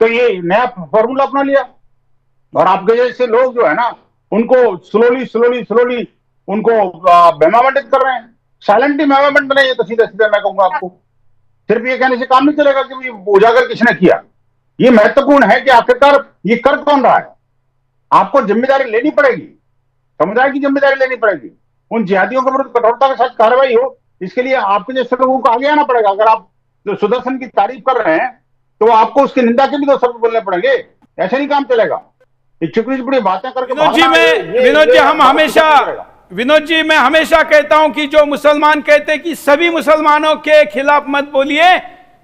Speaker 8: तो ये नया फॉर्मूला अपना लिया और आपके जैसे लोग जो है ना उनको स्लोली उनको बेमामंडित कर रहे हैं। साइलेंटली बेमामंड नहीं है तो सीधे सीधे मैं कहूंगा आपको, सिर्फ ये कहने से काम नहीं चलेगा कि उजागर किसने किया। ये महत्वपूर्ण है कि आखिरकार ये कर कौन रहा है। आपको जिम्मेदारी लेनी पड़ेगी, समुदाय की जिम्मेदारी लेनी पड़ेगी। उन जिहादियों के विरुद्ध कठोरता के साथ कार्रवाई हो, इसके लिए आपके जैसे लोगों को आगे आना पड़ेगा। अगर आप जो सुदर्शन की तारीफ कर रहे हैं तो आपको उसकी निंदा के भी दो शब्द बोलने पड़ेंगे। ऐसे नहीं काम चलेगा। चुपड़ी चुपड़ी बातें करके
Speaker 1: विनोद जी मैं हमेशा कहता हूं कि जो मुसलमान कहते हैं कि सभी मुसलमानों के खिलाफ मत बोलिए,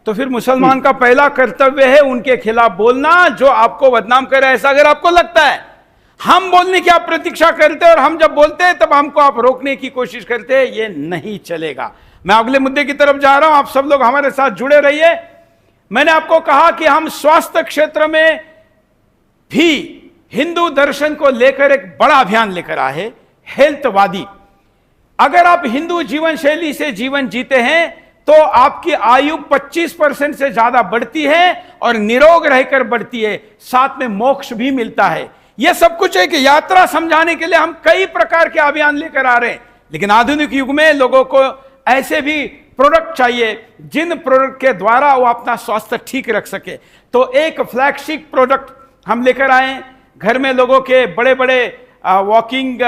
Speaker 1: तो फिर मुसलमान का पहला कर्तव्य है उनके खिलाफ बोलना जो आपको बदनाम करे। ऐसा अगर आपको लगता है हम बोलने की आप प्रतीक्षा करते हैं और हम जब बोलते हैं तब हमको आप रोकने की कोशिश करते हैं, ये नहीं चलेगा। मैं अगले मुद्दे की तरफ जा रहा हूं, आप सब लोग हमारे साथ जुड़े रहिए। मैंने आपको कहा कि हम स्वास्थ्य क्षेत्र में भी हिंदू दर्शन को लेकर एक बड़ा अभियान लेकर आए हैं, हेल्थवादी। अगर आप हिंदू जीवन शैली से जीवन जीते हैं तो आपकी आयु 25% से ज्यादा बढ़ती है और निरोग रहकर बढ़ती है, साथ में मोक्ष भी मिलता है। यह सब कुछ एक यात्रा समझाने के लिए हम कई प्रकार के अभियान लेकर आ रहे हैं, लेकिन आधुनिक युग में लोगों को ऐसे भी प्रोडक्ट चाहिए जिन प्रोडक्ट के द्वारा वो अपना स्वास्थ्य ठीक रख सके। तो एक फ्लैगशिप प्रोडक्ट हम लेकर आए। घर में लोगों के बड़े बड़े वॉकिंग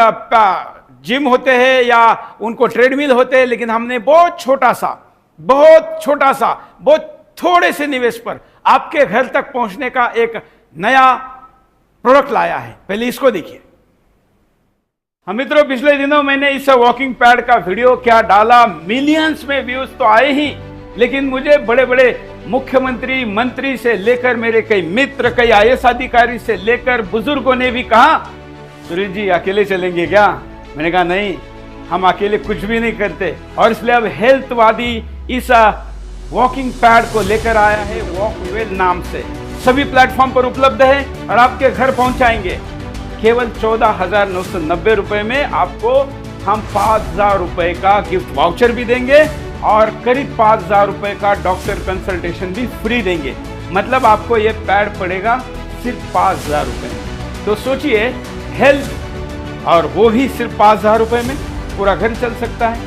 Speaker 1: जिम होते हैं या उनको ट्रेडमिल होते हैं, लेकिन हमने बहुत छोटा सा बहुत थोड़े से निवेश पर आपके घर तक पहुंचने का एक नया प्रोडक्ट लाया है। पहले इसको देखिए। हम मित्रों, पिछले दिनों मैंने इस वॉकिंग पैड का वीडियो क्या डाला, मिलियंस में व्यूज तो आए ही, लेकिन मुझे बड़े बड़े मुख्यमंत्री, मंत्री से लेकर मेरे कई मित्र, कई आईएएस अधिकारी से लेकर बुजुर्गों ने भी कहा सुरेश जी अकेले चलेंगे क्या? मैंने कहा नहीं, हम अकेले कुछ भी नहीं करते। और इसलिए अब हेल्थवादी इस वॉकिंग पैड को लेकर आया है, वॉकवेल नाम से। सभी प्लेटफॉर्म पर उपलब्ध है और आपके घर पहुंचाएंगे। केवल 14,990 रुपए में आपको हम 5,000 रुपए का गिफ्ट वाउचर भी देंगे और करीब 5,000 रुपए का डॉक्टर कंसल्टेशन भी फ्री देंगे। मतलब आपको ये पैड पड़ेगा सिर्फ 5,000 रुपए में। तो सोचिए, हेल्थ, और वो भी सिर्फ 5,000 रुपए में पूरा घर चल सकता है।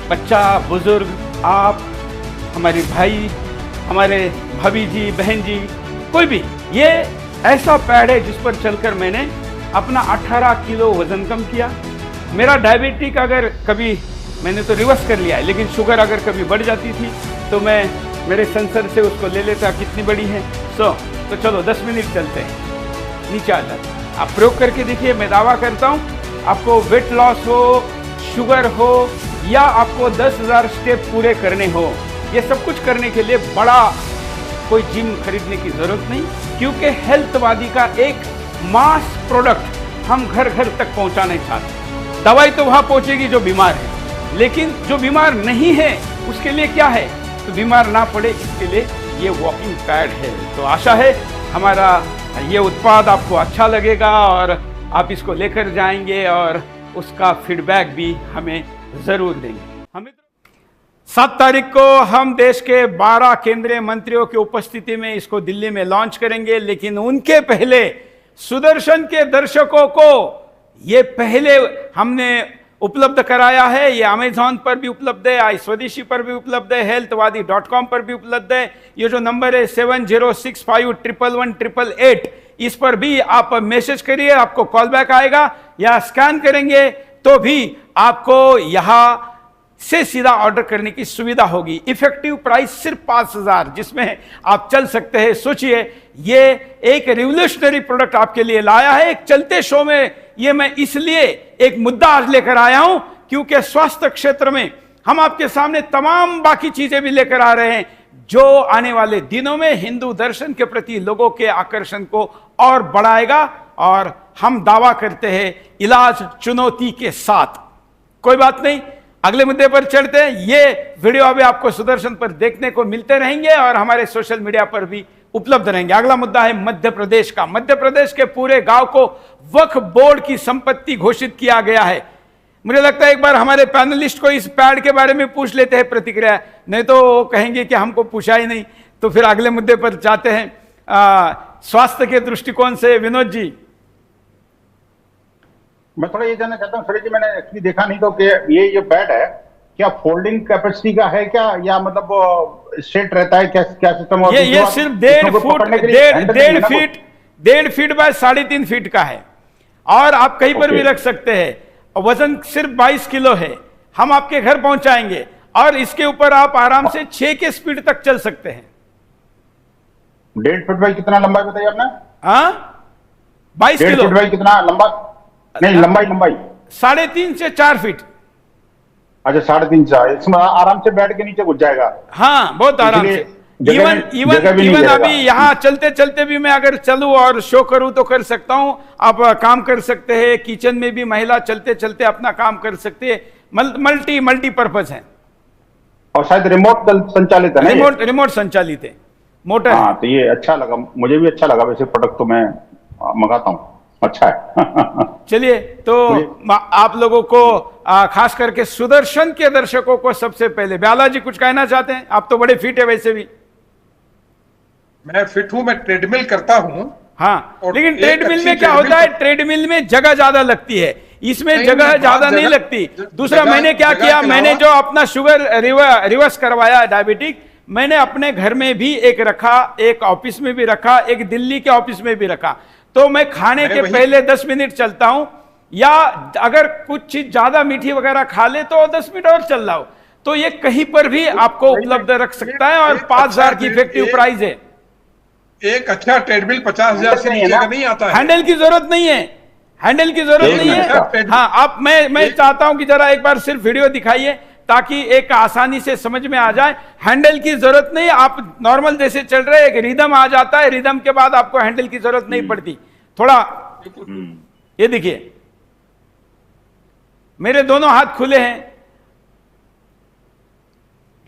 Speaker 1: बच्चा, बुजुर्ग, आप, हमारे भाई, हमारे भाभी जी, बहन जी, कोई भी। ये ऐसा पैड है जिस पर चलकर मैंने अपना 18 किलो वजन कम किया। मेरा डायबिटिक अगर कभी, मैंने तो रिवर्स कर लिया है, लेकिन शुगर अगर कभी बढ़ जाती थी तो मैं मेरे सेंसर से उसको ले लेता कितनी बड़ी है। तो चलो 10 मिनट चलते हैं, नीचे आ जाते हैं। आप प्रयोग करके देखिए। मैं दावा करता हूँ आपको वेट लॉस हो, शुगर हो या आपको 10,000 स्टेप पूरे करने हो, ये सब कुछ करने के लिए बड़ा कोई जिम खरीदने की जरूरत नहीं, क्योंकि हेल्थवादी का एक मास प्रोडक्ट हम घर घर तक पहुंचाने चाहते हैं। दवाई तो वहां पहुंचेगी जो बीमार है, लेकिन जो बीमार नहीं है उसके लिए क्या है, तो बीमार ना पड़े इसके लिए ये वॉकिंग पैड है। तो आशा है हमारा ये उत्पाद आपको अच्छा लगेगा और आप इसको लेकर जाएंगे और उसका फीडबैक भी हमें जरूर देंगे। हमें 7 तारीख को हम देश के 12 केंद्रीय मंत्रियों की उपस्थिति में इसको दिल्ली में लॉन्च करेंगे, लेकिन उनके पहले सुदर्शन के दर्शकों को ये पहले हमने उपलब्ध कराया है। ये अमेजॉन पर भी उपलब्ध है, आई स्वदेशी पर भी उपलब्ध है, healthwadi.com पर भी उपलब्ध है। ये जो नंबर है 7065111188, इस पर भी आप मैसेज करिए, आपको कॉल बैक आएगा, या स्कैन करेंगे तो भी आपको यहाँ से सीधा ऑर्डर करने की सुविधा होगी। इफेक्टिव प्राइस सिर्फ 5,000, जिसमें आप चल सकते हैं। सोचिए, ये एक रिवोल्यूशनरी प्रोडक्ट आपके लिए लाया है। एक चलते शो में ये मैं इसलिए एक मुद्दा आज लेकर आया हूं क्योंकि स्वास्थ्य क्षेत्र में हम आपके सामने तमाम बाकी चीजें भी लेकर आ रहे हैं जो आने वाले दिनों में हिंदू दर्शन के प्रति लोगों के आकर्षण को और बढ़ाएगा। और हम दावा करते हैं इलाज चुनौती के साथ। कोई बात नहीं, अगले मुद्दे पर चढ़ते हैं। ये वीडियो अभी आपको सुदर्शन पर देखने को मिलते रहेंगे और हमारे सोशल मीडिया पर भी उपलब्ध रहेंगे। अगला मुद्दा है मध्य प्रदेश का। मध्य प्रदेश के पूरे गांव को वक्फ बोर्ड की संपत्ति घोषित किया गया है। मुझे लगता है एक बार हमारे पैनलिस्ट को इस पैड के बारे में पूछ लेते हैं प्रतिक्रिया, नहीं तो वो कहेंगे कि हमको पूछा ही नहीं। तो फिर अगले मुद्दे पर जाते हैं। स्वास्थ्य के दृष्टिकोण से विनोद जी,
Speaker 8: मैं थोड़ा ये जानना चाहता हूँ सर जी, मैंने एक्चुअली देखा नहीं तो कि ये जो बेड है क्या फोल्डिंग कैपेसिटी का है क्या, या मतलब स्ट्रेट रहता है, क्या क्या सिस्टम?
Speaker 1: ये सिर्फ 1.5 फीट बाय 3.5 फीट का है और आप कहीं पर भी रख सकते हैं। वजन सिर्फ 22 किलो है। हम आपके घर पहुंचाएंगे और इसके ऊपर आप आराम से 6 के स्पीड तक चल सकते हैं।
Speaker 8: 1.5 फीट बाई कितना लंबाई बताइए आपने?
Speaker 1: 22 किलो।
Speaker 8: 1.5 फीट बाई कितना लंबा? नहीं, लंबाई
Speaker 1: 3.5 से 4 फीट।
Speaker 8: अच्छा, 3.5 4, इसमें आराम से बैठ के नीचे घुस जाएगा।
Speaker 1: हाँ, बहुत आराम से। इवन अभी यहाँ चलते चलते भी मैं अगर चलूं और शो करूं तो कर सकता हूं। आप काम कर सकते हैं, किचन में भी महिला चलते चलते अपना काम कर सकती है। मल्टीपर्पज है
Speaker 8: और शायद रिमोट संचालित है ना?
Speaker 1: रिमोट संचालित है, मोटर।
Speaker 8: हाँ, तो ये अच्छा लगा, मुझे भी अच्छा लगा। वैसे प्रोडक्ट तो मैं मंगाता हूँ, अच्छा है। चलिए,
Speaker 1: तो आप लोगों को खास करके सुदर्शन के दर्शकों को सबसे पहले ब्याला जी कुछ कहना चाहते हैं? आप तो बड़े फिट है वैसे भी।
Speaker 9: मैं फिट हूं, मैं ट्रेडमिल करता हूं।
Speaker 1: हाँ, लेकिन ट्रेडमिल में क्या होता है, ट्रेडमिल में जगह ज्यादा लगती है, इसमें जगह ज्यादा नहीं लगती। दूसरा, मैंने क्या किया, मैंने जो अपना शुगर रिवर्स करवाया, डायबिटिक, मैंने अपने घर में भी एक रखा, एक ऑफिस में भी रखा, एक दिल्ली के ऑफिस में भी रखा। तो मैं खाने के पहले 10 मिनट चलता हूं, या अगर कुछ चीज ज्यादा मीठी वगैरह खा ले तो 10 मिनट और चल रहा हो। तो ये कहीं पर भी आपको उपलब्ध रख सकता है और 5,000 की इफेक्टिव प्राइस है।
Speaker 9: एक अच्छा ट्रेडमिल 50,000 से नीचे का नहीं आता है।
Speaker 1: हैंडल की जरूरत नहीं है, हैंडल की जरूरत नहीं है। हाँ, आप मैं चाहता हूं कि जरा एक बार सिर्फ वीडियो दिखाइए ताकि एक आसानी से समझ में आ जाए। हैंडल की जरूरत नहीं, आप नॉर्मल जैसे चल रहे, एक रिदम आ जाता है, रिदम के बाद आपको हैंडल की जरूरत नहीं पड़ती। थोड़ा ये देखिए, मेरे दोनों हाथ खुले हैं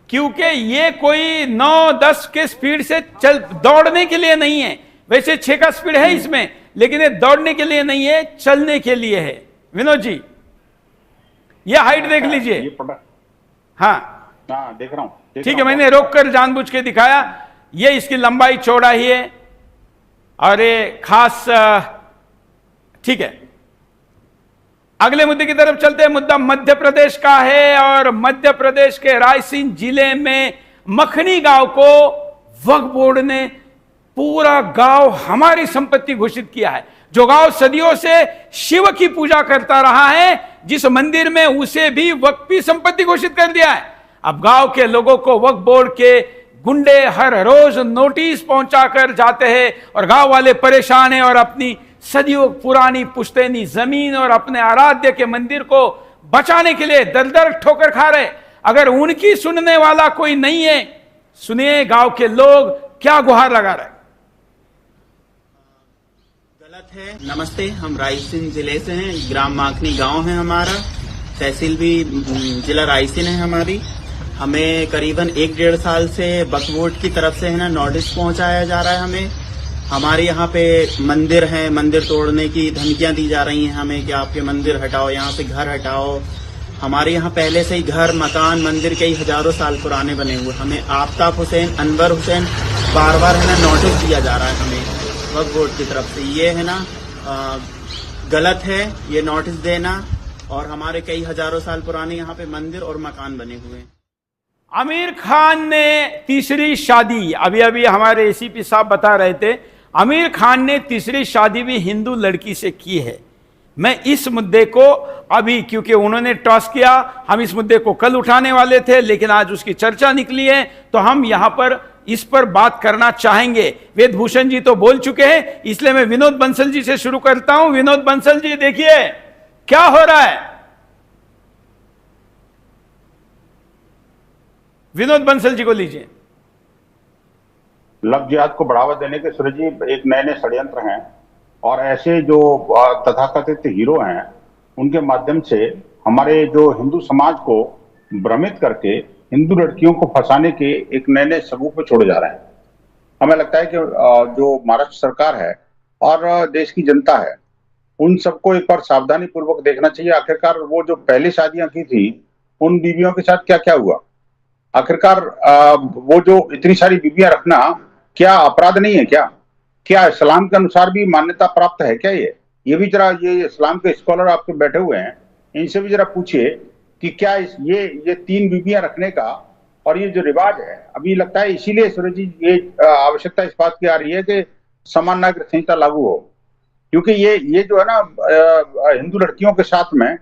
Speaker 1: क्योंकि ये कोई 9-10 के स्पीड से दौड़ने के लिए नहीं है। वैसे 6 का स्पीड है इसमें, लेकिन ये दौड़ने के लिए नहीं है, चलने के लिए है। विनोद जी, ये हाइट देख लीजिए। हाँ,
Speaker 8: देख रहा हूं।
Speaker 1: ठीक है, मैंने रोककर जानबूझ के दिखाया। ये इसकी लंबाई चौड़ाई है और ये खास, ठीक है। अगले मुद्दे की तरफ चलते हैं। मुद्दा मध्य प्रदेश का है और मध्य प्रदेश के रायसेन जिले में मखनी गांव को वक्फ बोर्ड ने पूरा गांव हमारी संपत्ति घोषित किया है। जो गांव सदियों से शिव की पूजा करता रहा है, जिस मंदिर में, उसे भी वक्फी संपत्ति घोषित कर दिया है। अब गांव के लोगों को वक्फ बोर्ड के गुंडे हर रोज नोटिस पहुंचाकर जाते हैं और गांव वाले परेशान हैं और अपनी सदियों पुरानी पुश्तैनी जमीन और अपने आराध्य के मंदिर को बचाने के लिए दर दर ठोकर खा रहे। अगर उनकी सुनने वाला कोई नहीं है, सुनिए गांव के लोग क्या गुहार लगा रहे।
Speaker 12: गलत है। नमस्ते, हम रायसेन जिले से हैं, ग्राम माखनी गांव है हमारा, तहसील भी जिला रायसेन है हमारी। हमें करीबन 1-1.5 साल से वक्फ बोर्ड की तरफ से है ना नोटिस पहुंचाया जा रहा है हमें। हमारे यहाँ पे मंदिर है, मंदिर तोड़ने की धमकियां दी जा रही हैं हमें कि आपके मंदिर हटाओ, यहाँ से घर हटाओ। हमारे यहाँ पहले से ही घर, मकान, मंदिर कई हजारों साल पुराने बने हुए। हमें आफ्ताब हुसैन, अनवर हुसैन बार बार है ना नोटिस दिया जा रहा है हमें वक्फ बोर्ड की तरफ से। ये है ना गलत है ये नोटिस देना, और हमारे कई हजारों साल पुराने यहाँ पे मंदिर और मकान बने हुए हैं।
Speaker 1: आमिर खान ने तीसरी शादी, अभी अभी हमारे एसीपी साहब बता रहे थे, आमिर खान ने तीसरी शादी भी हिंदू लड़की से की है। मैं इस मुद्दे को अभी, क्योंकि उन्होंने टॉस किया, हम इस मुद्दे को कल उठाने वाले थे, लेकिन आज उसकी चर्चा निकली है तो हम यहां पर इस पर बात करना चाहेंगे। वेदभूषण जी तो बोल चुके हैं, इसलिए मैं विनोद बंसल जी से शुरू करता हूं। विनोद बंसल जी, देखिए क्या हो रहा है। विनोद बंसल जी को लीजिए।
Speaker 8: लव जिहाद को बढ़ावा देने के सूरज जी एक नए नए षड्यंत्र हैं, और ऐसे जो तथाकथित हीरो हैं उनके माध्यम से हमारे जो हिंदू समाज को भ्रमित करके हिंदू लड़कियों को फंसाने के एक नए नए सबूत पे छोड़े जा रहे हैं। हमें लगता है कि जो महाराष्ट्र सरकार है और देश की जनता है, उन सबको एक बार सावधानी पूर्वक देखना चाहिए। आखिरकार वो जो पहले शादियां की थी उन बीवियों के साथ क्या क्या हुआ, आखिरकार वो जो इतनी सारी बीवियां रखना क्या अपराध नहीं है क्या? क्या इस्लाम के अनुसार भी मान्यता प्राप्त है क्या? ये भी जरा, ये इस्लाम के स्कॉलर आपके बैठे हुए हैं, इनसे भी जरा पूछिए कि क्या ये 3 बीवियां रखने का और ये जो रिवाज है, अभी लगता है इसीलिए सूरज जी ये आवश्यकता इस बात की आ रही है कि समान नागरिक संहिता लागू हो, क्योंकि ये जो है ना हिंदू लड़कियों के साथ में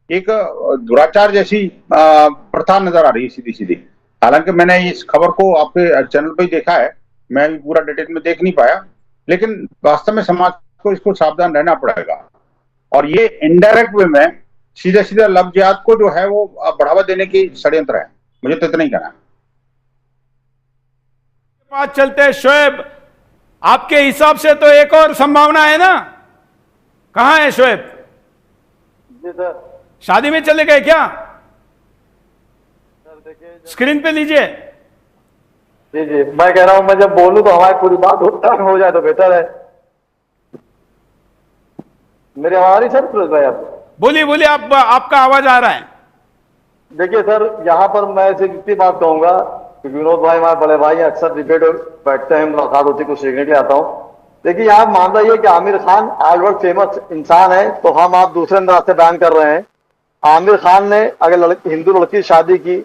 Speaker 8: एक दुराचार जैसी प्रथा नजर आ रही है सीधी सीधी। हालांकि मैंने इस खबर को आपके चैनल पर ही देखा है, मैं भी पूरा डिटेल में देख नहीं पाया, लेकिन वास्तव में समाज को इसको सावधान रहना पड़ेगा। और ये इनडायरेक्ट वे में सीधे सीधे लव जिहाद को जो है वो बढ़ावा देने की षड्यंत्र है। मुझे तो इतना ही कहना है।
Speaker 1: बात चलते हैं शोएब, आपके हिसाब से तो एक और संभावना है ना, कहां है शोएब?
Speaker 11: जी सर।
Speaker 1: शादी में चले गए क्या? स्क्रीन पे लीजिए।
Speaker 11: जी जी, मैं कह रहा हूं, मैं जब बोलूं तो हमारी पूरी बात हो जाए तो बेहतर है। मेरी आवाज आ रही सर सुरेश भाई? आप
Speaker 1: बोलिए बोलिए, आपका आवाज आ रहा है।
Speaker 11: देखिए सर, यहाँ पर मैं सिर्फ इतनी बात कहूंगा कि विनोद भाई हमारे बड़े भाई हैं, अक्सर डिबेट बैठते हैं, मुलाकात होती है, कुछ सीखने के लिए आता हूँ। देखिए यहाँ मामला ये कि आमिर खान आज वर्ल्ड फेमस इंसान है, तो हम आप दूसरे अंदाज से बयान कर रहे हैं। आमिर खान ने अगर हिंदू लड़की की शादी की,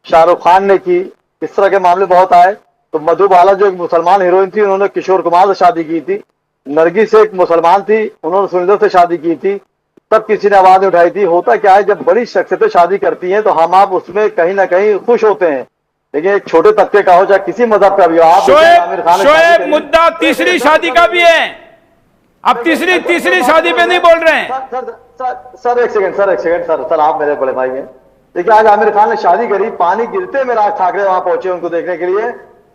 Speaker 11: शाहरुख खान ने की, इस तरह के मामले बहुत आए। तो मधुबाला जो एक मुसलमान हीरोइन थी, उन्होंने किशोर कुमार से शादी की थी। नरगिस एक मुसलमान थी, उन्होंने सुनिंदर से शादी की थी, तब किसी ने आवाज उठाई थी। होता क्या है, जब बड़ी शख्सियतें शादी करती हैं तो हम आप उसमें कहीं ना कहीं खुश होते हैं, लेकिन एक छोटे तबके का हो चाहे किसी मजहब का भी हो।
Speaker 1: शोएब मुद्दा तीसरी शादी का भी है, आप तीसरी शादी पे नहीं बोल रहे हैं।
Speaker 11: सर एक सेकंड सर आप मेरे बड़े भाई हैं। देखिए आज आमिर खान ने शादी करी, पानी गिरते में राज ठाकरे वहां पहुंचे उनको देखने के लिए।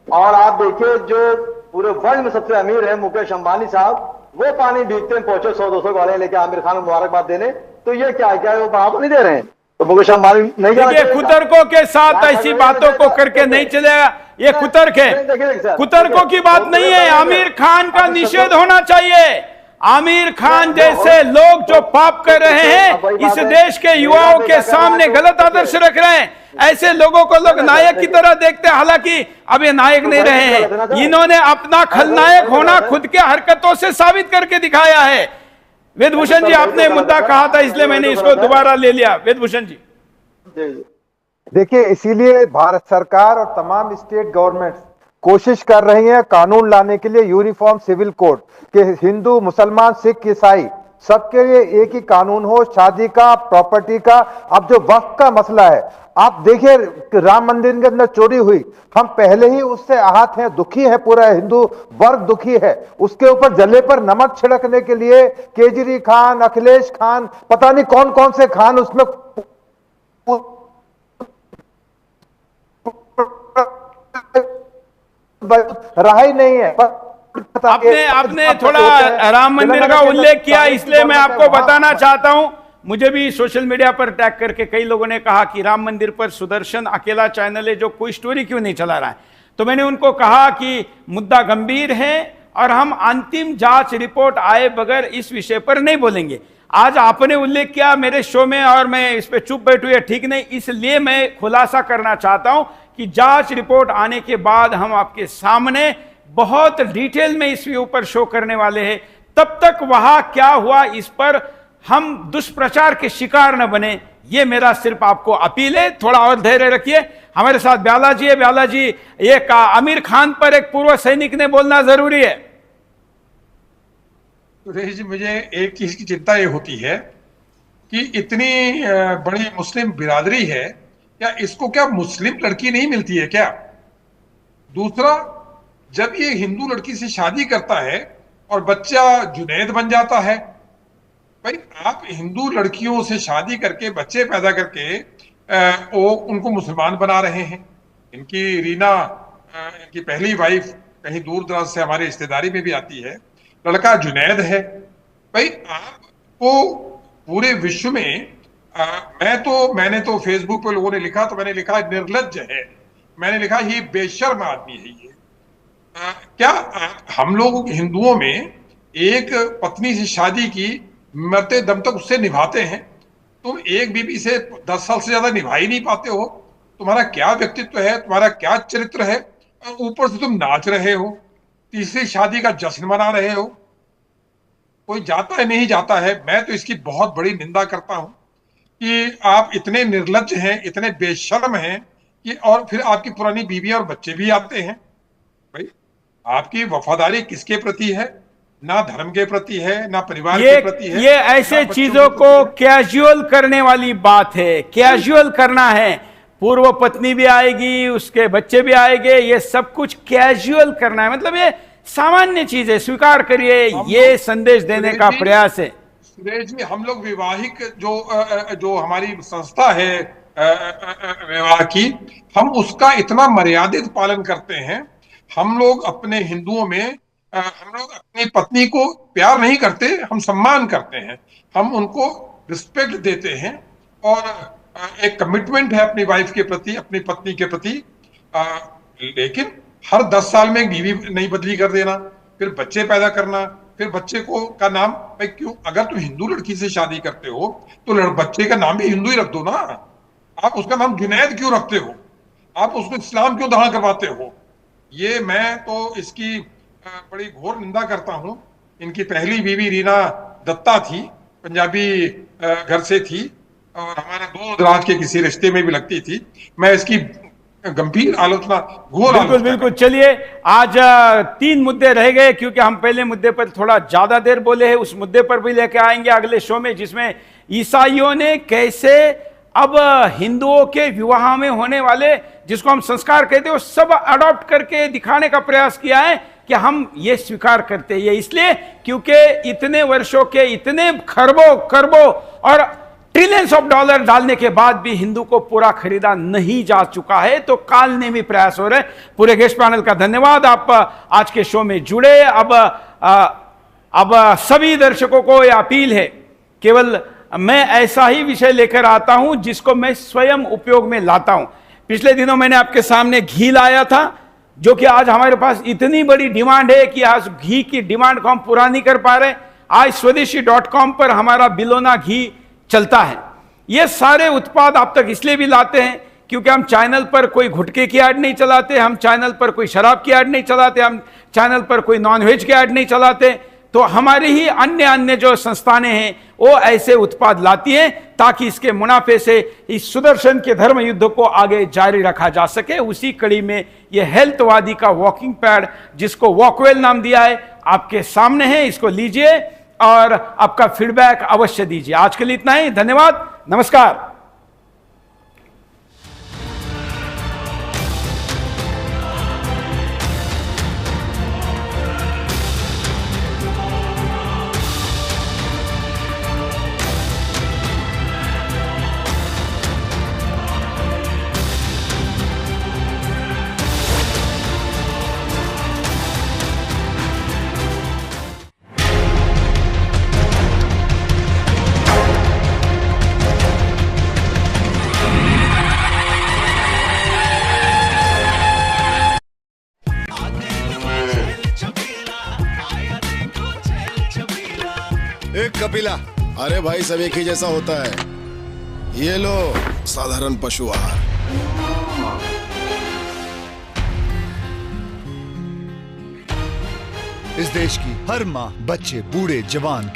Speaker 11: और आप देखिए जो पूरे वर्ल्ड में सबसे अमीर है मुकेश अंबानी साहब, वो पानी भीगते में पहुंचे 100-200 गाड़ियां लेके आमिर खान को मुबारकबाद देने। तो ये क्या है, वो बढ़ावा नहीं दे रहे हैं? तो मुकेश अंबानी नहीं
Speaker 1: देखिए, कुतर्कों के साथ ऐसी बातों को करके नहीं चलेगा, ये कुतर्क है, कुतर्कों की बात नहीं है। आमिर खान का निषेध होना चाहिए। आमिर खान जैसे लोग जो पाप कर रहे हैं, इस देश के युवाओं के सामने गलत आदर्श रख रहे हैं, ऐसे लोगों को लोग नायक की तरह देखते हैं, हालांकि अब ये नायक नहीं रहे हैं। इन्होंने अपना खलनायक होना खुद के हरकतों से साबित करके दिखाया है। वेदभूषण जी, आपने मुद्दा कहा था इसलिए मैंने इसको दोबारा ले लिया। वेदभूषण जी
Speaker 7: देखिए, इसीलिए भारत सरकार और तमाम स्टेट गवर्नमेंट कोशिश कर रही हैं कानून लाने के लिए यूनिफॉर्म सिविल कोड के हिंदू, मुसलमान, सिख, ईसाई सबके लिए एक ही कानून हो, शादी का, प्रॉपर्टी का। अब जो वक्फ का मसला है, आप देखिए राम मंदिर के अंदर चोरी हुई, हम पहले ही उससे आहत हैं, दुखी है, पूरा हिंदू वर्ग दुखी है। उसके ऊपर जले पर नमक छिड़कने के लिए केजरी खान, अखिलेश खान, पता नहीं कौन कौन से खान उसमें रहा ही नहीं है।
Speaker 1: आपने थोड़ा राम मंदिर का उल्लेख किया, इसलिए मैं आपको बताना चाहता हूं। मुझे भी सोशल मीडिया पर टैग करके कई लोगों ने कहा कि राम मंदिर पर सुदर्शन अकेला चैनल है जो कोई स्टोरी क्यों नहीं चला रहा है। तो मैंने उनको कहा कि मुद्दा गंभीर है और हम अंतिम जांच रिपोर्ट आए बगैर इस विषय पर नहीं बोलेंगे। आज आपने उल्लेख किया मेरे शो में और मैं इस पर चुप बैठू, है ठीक नहीं, इसलिए मैं खुलासा करना चाहता हूं कि जांच रिपोर्ट आने के बाद हम आपके सामने बहुत डिटेल में इसके ऊपर शो करने वाले हैं। तब तक वहां क्या हुआ इस पर हम दुष्प्रचार के शिकार न बने, ये मेरा सिर्फ आपको अपील है। थोड़ा और धैर्य रखिए। हमारे साथ ब्याला जी है। ब्याला जी, ये आमिर खान पर एक पूर्व सैनिक ने बोलना जरूरी है।
Speaker 9: सुरेश जी, मुझे एक चीज की चिंता ये होती है कि इतनी बड़ी मुस्लिम बिरादरी है, क्या इसको क्या मुस्लिम लड़की नहीं मिलती है क्या? दूसरा, जब ये हिंदू लड़की से शादी करता है और बच्चा जुनैद बन जाता है, भाई आप हिंदू लड़कियों से शादी करके बच्चे पैदा करके वो उनको मुसलमान बना रहे हैं। इनकी रीना, इनकी पहली वाइफ कहीं दूर दराज से हमारे रिश्तेदारी में भी आती है। लड़का जुनैद है। भाई आपको पूरे विश्व में मैंने तो फेसबुक पे लोगों ने लिखा, तो मैंने लिखा निर्लज्ज है, मैंने लिखा ये बेशर्म आदमी है ये। क्या हम लोग हिंदुओं में एक पत्नी से शादी की, मरते दम तक उससे निभाते हैं। तुम एक बीवी से 10 साल से ज्यादा निभा ही नहीं पाते हो। तुम्हारा क्या व्यक्तित्व है, तुम्हारा क्या चरित्र है, ऊपर से तुम नाच रहे हो, तीसरी शादी का जश्न मना रहे हो। कोई जाता है नहीं जाता है। मैं तो इसकी बहुत बड़ी निंदा करता हूं कि आप इतने निर्लज्ज हैं, इतने बेशर्म हैं कि, और फिर आपकी पुरानी बीवी और बच्चे भी आते हैं। भाई आपकी वफादारी किसके प्रति है? ना धर्म के प्रति है, ना परिवार के प्रति है।
Speaker 1: ये ऐसे चीजों को कैजुअल करने वाली बात है। कैजुअल करना है, पूर्व पत्नी भी आएगी, उसके बच्चे भी आएंगे, ये सब कुछ कैजुअल करना है। मतलब ये सामान्य चीज है, स्वीकार करिए। ये संदेश देने का प्रयास है।
Speaker 9: सुरेश जी, हम लोग विवाहिक जो हमारी संस्था है विवाह की, हम उसका इतना मर्यादित पालन करते हैं। हम लोग अपने हिंदुओं में हम लोग अपनी पत्नी को प्यार नहीं करते, हम सम्मान करते हैं, हम उनको रिस्पेक्ट देते हैं, और एक कमिटमेंट है अपनी वाइफ के प्रति, अपनी पत्नी के प्रति। लेकिन हर 10 साल में एक बीवी नहीं बदली कर देना, फिर बच्चे पैदा करना, फिर बच्चे को का नाम, भाई क्यों, अगर तुम हिंदू लड़की से शादी करते हो तो बच्चे का नाम भी हिंदू ही रख दो ना। आप उसका नाम जुनैद क्यों रखते हो? आप उसको इस्लाम क्यों दाखिल करवाते हो? ये मैं तो इसकी बड़ी घोर निंदा करता हूं। इनकी पहली बीवी रीना दत्ता थी, पंजाबी घर से थी, और हमारे दूर दराज के किसी रिश्ते में भी लगती थी। मैं इसकी गंभीर आलोचना, घोर
Speaker 1: बिल्कुल बिल्कुल। चलिए, आज 3 मुद्दे रह गए, क्योंकि हम पहले मुद्दे पर थोड़ा ज्यादा देर बोले हैं। उस मुद्दे पर भी लेके आएंगे अगले शो में, जिसमें ईसाइयों ने कैसे अब हिंदुओं के विवाह में होने वाले, जिसको हम संस्कार कहते हैं, वो सब अडॉप्ट करके दिखाने का प्रयास किया है कि हम ये स्वीकार करते हैं। ये इसलिए क्योंकि इतने वर्षों के, इतने खरबों और ट्रिलियंस ऑफ डॉलर डालने के बाद भी हिंदू को पूरा खरीदा नहीं जा चुका है। तो काल ने भी प्रयास हो रहे। पूरे गेस्ट पैनल का धन्यवाद, आप आज के शो में जुड़े। अब सभी दर्शकों को यह अपील है, केवल मैं ऐसा ही विषय लेकर आता हूं जिसको मैं स्वयं उपयोग में लाता हूं। पिछले दिनों मैंने आपके सामने घी लाया था, जो कि आज हमारे पास इतनी बड़ी डिमांड है कि आज घी की डिमांड को हम पूरा नहीं कर पा रहे। आज स्वदेशी.com पर हमारा बिलोना घी चलता है। ये सारे उत्पाद आप तक इसलिए भी लाते हैं क्योंकि हम चैनल पर कोई गुटखे की ऐड नहीं चलाते, हम चैनल पर कोई शराब की ऐड नहीं चलाते, हम चैनल पर कोई नॉनवेज की ऐड नहीं चलाते। तो हमारी ही अन्य जो संस्थानें हैं वो ऐसे उत्पाद लाती हैं ताकि इसके मुनाफे से इस सुदर्शन के धर्म युद्ध को आगे जारी रखा जा सके। उसी कड़ी में ये हेल्थवादी का वॉकिंग पैड, जिसको वॉकवेल नाम दिया है, आपके सामने है। इसको लीजिए और आपका फीडबैक अवश्य दीजिए। आज के लिए इतना ही, धन्यवाद, नमस्कार।
Speaker 13: कपिला, अरे भाई सब एक ही जैसा होता है। ये लो साधारण पशु आहार।
Speaker 14: इस देश की हर माँ, बच्चे, बूढ़े, जवान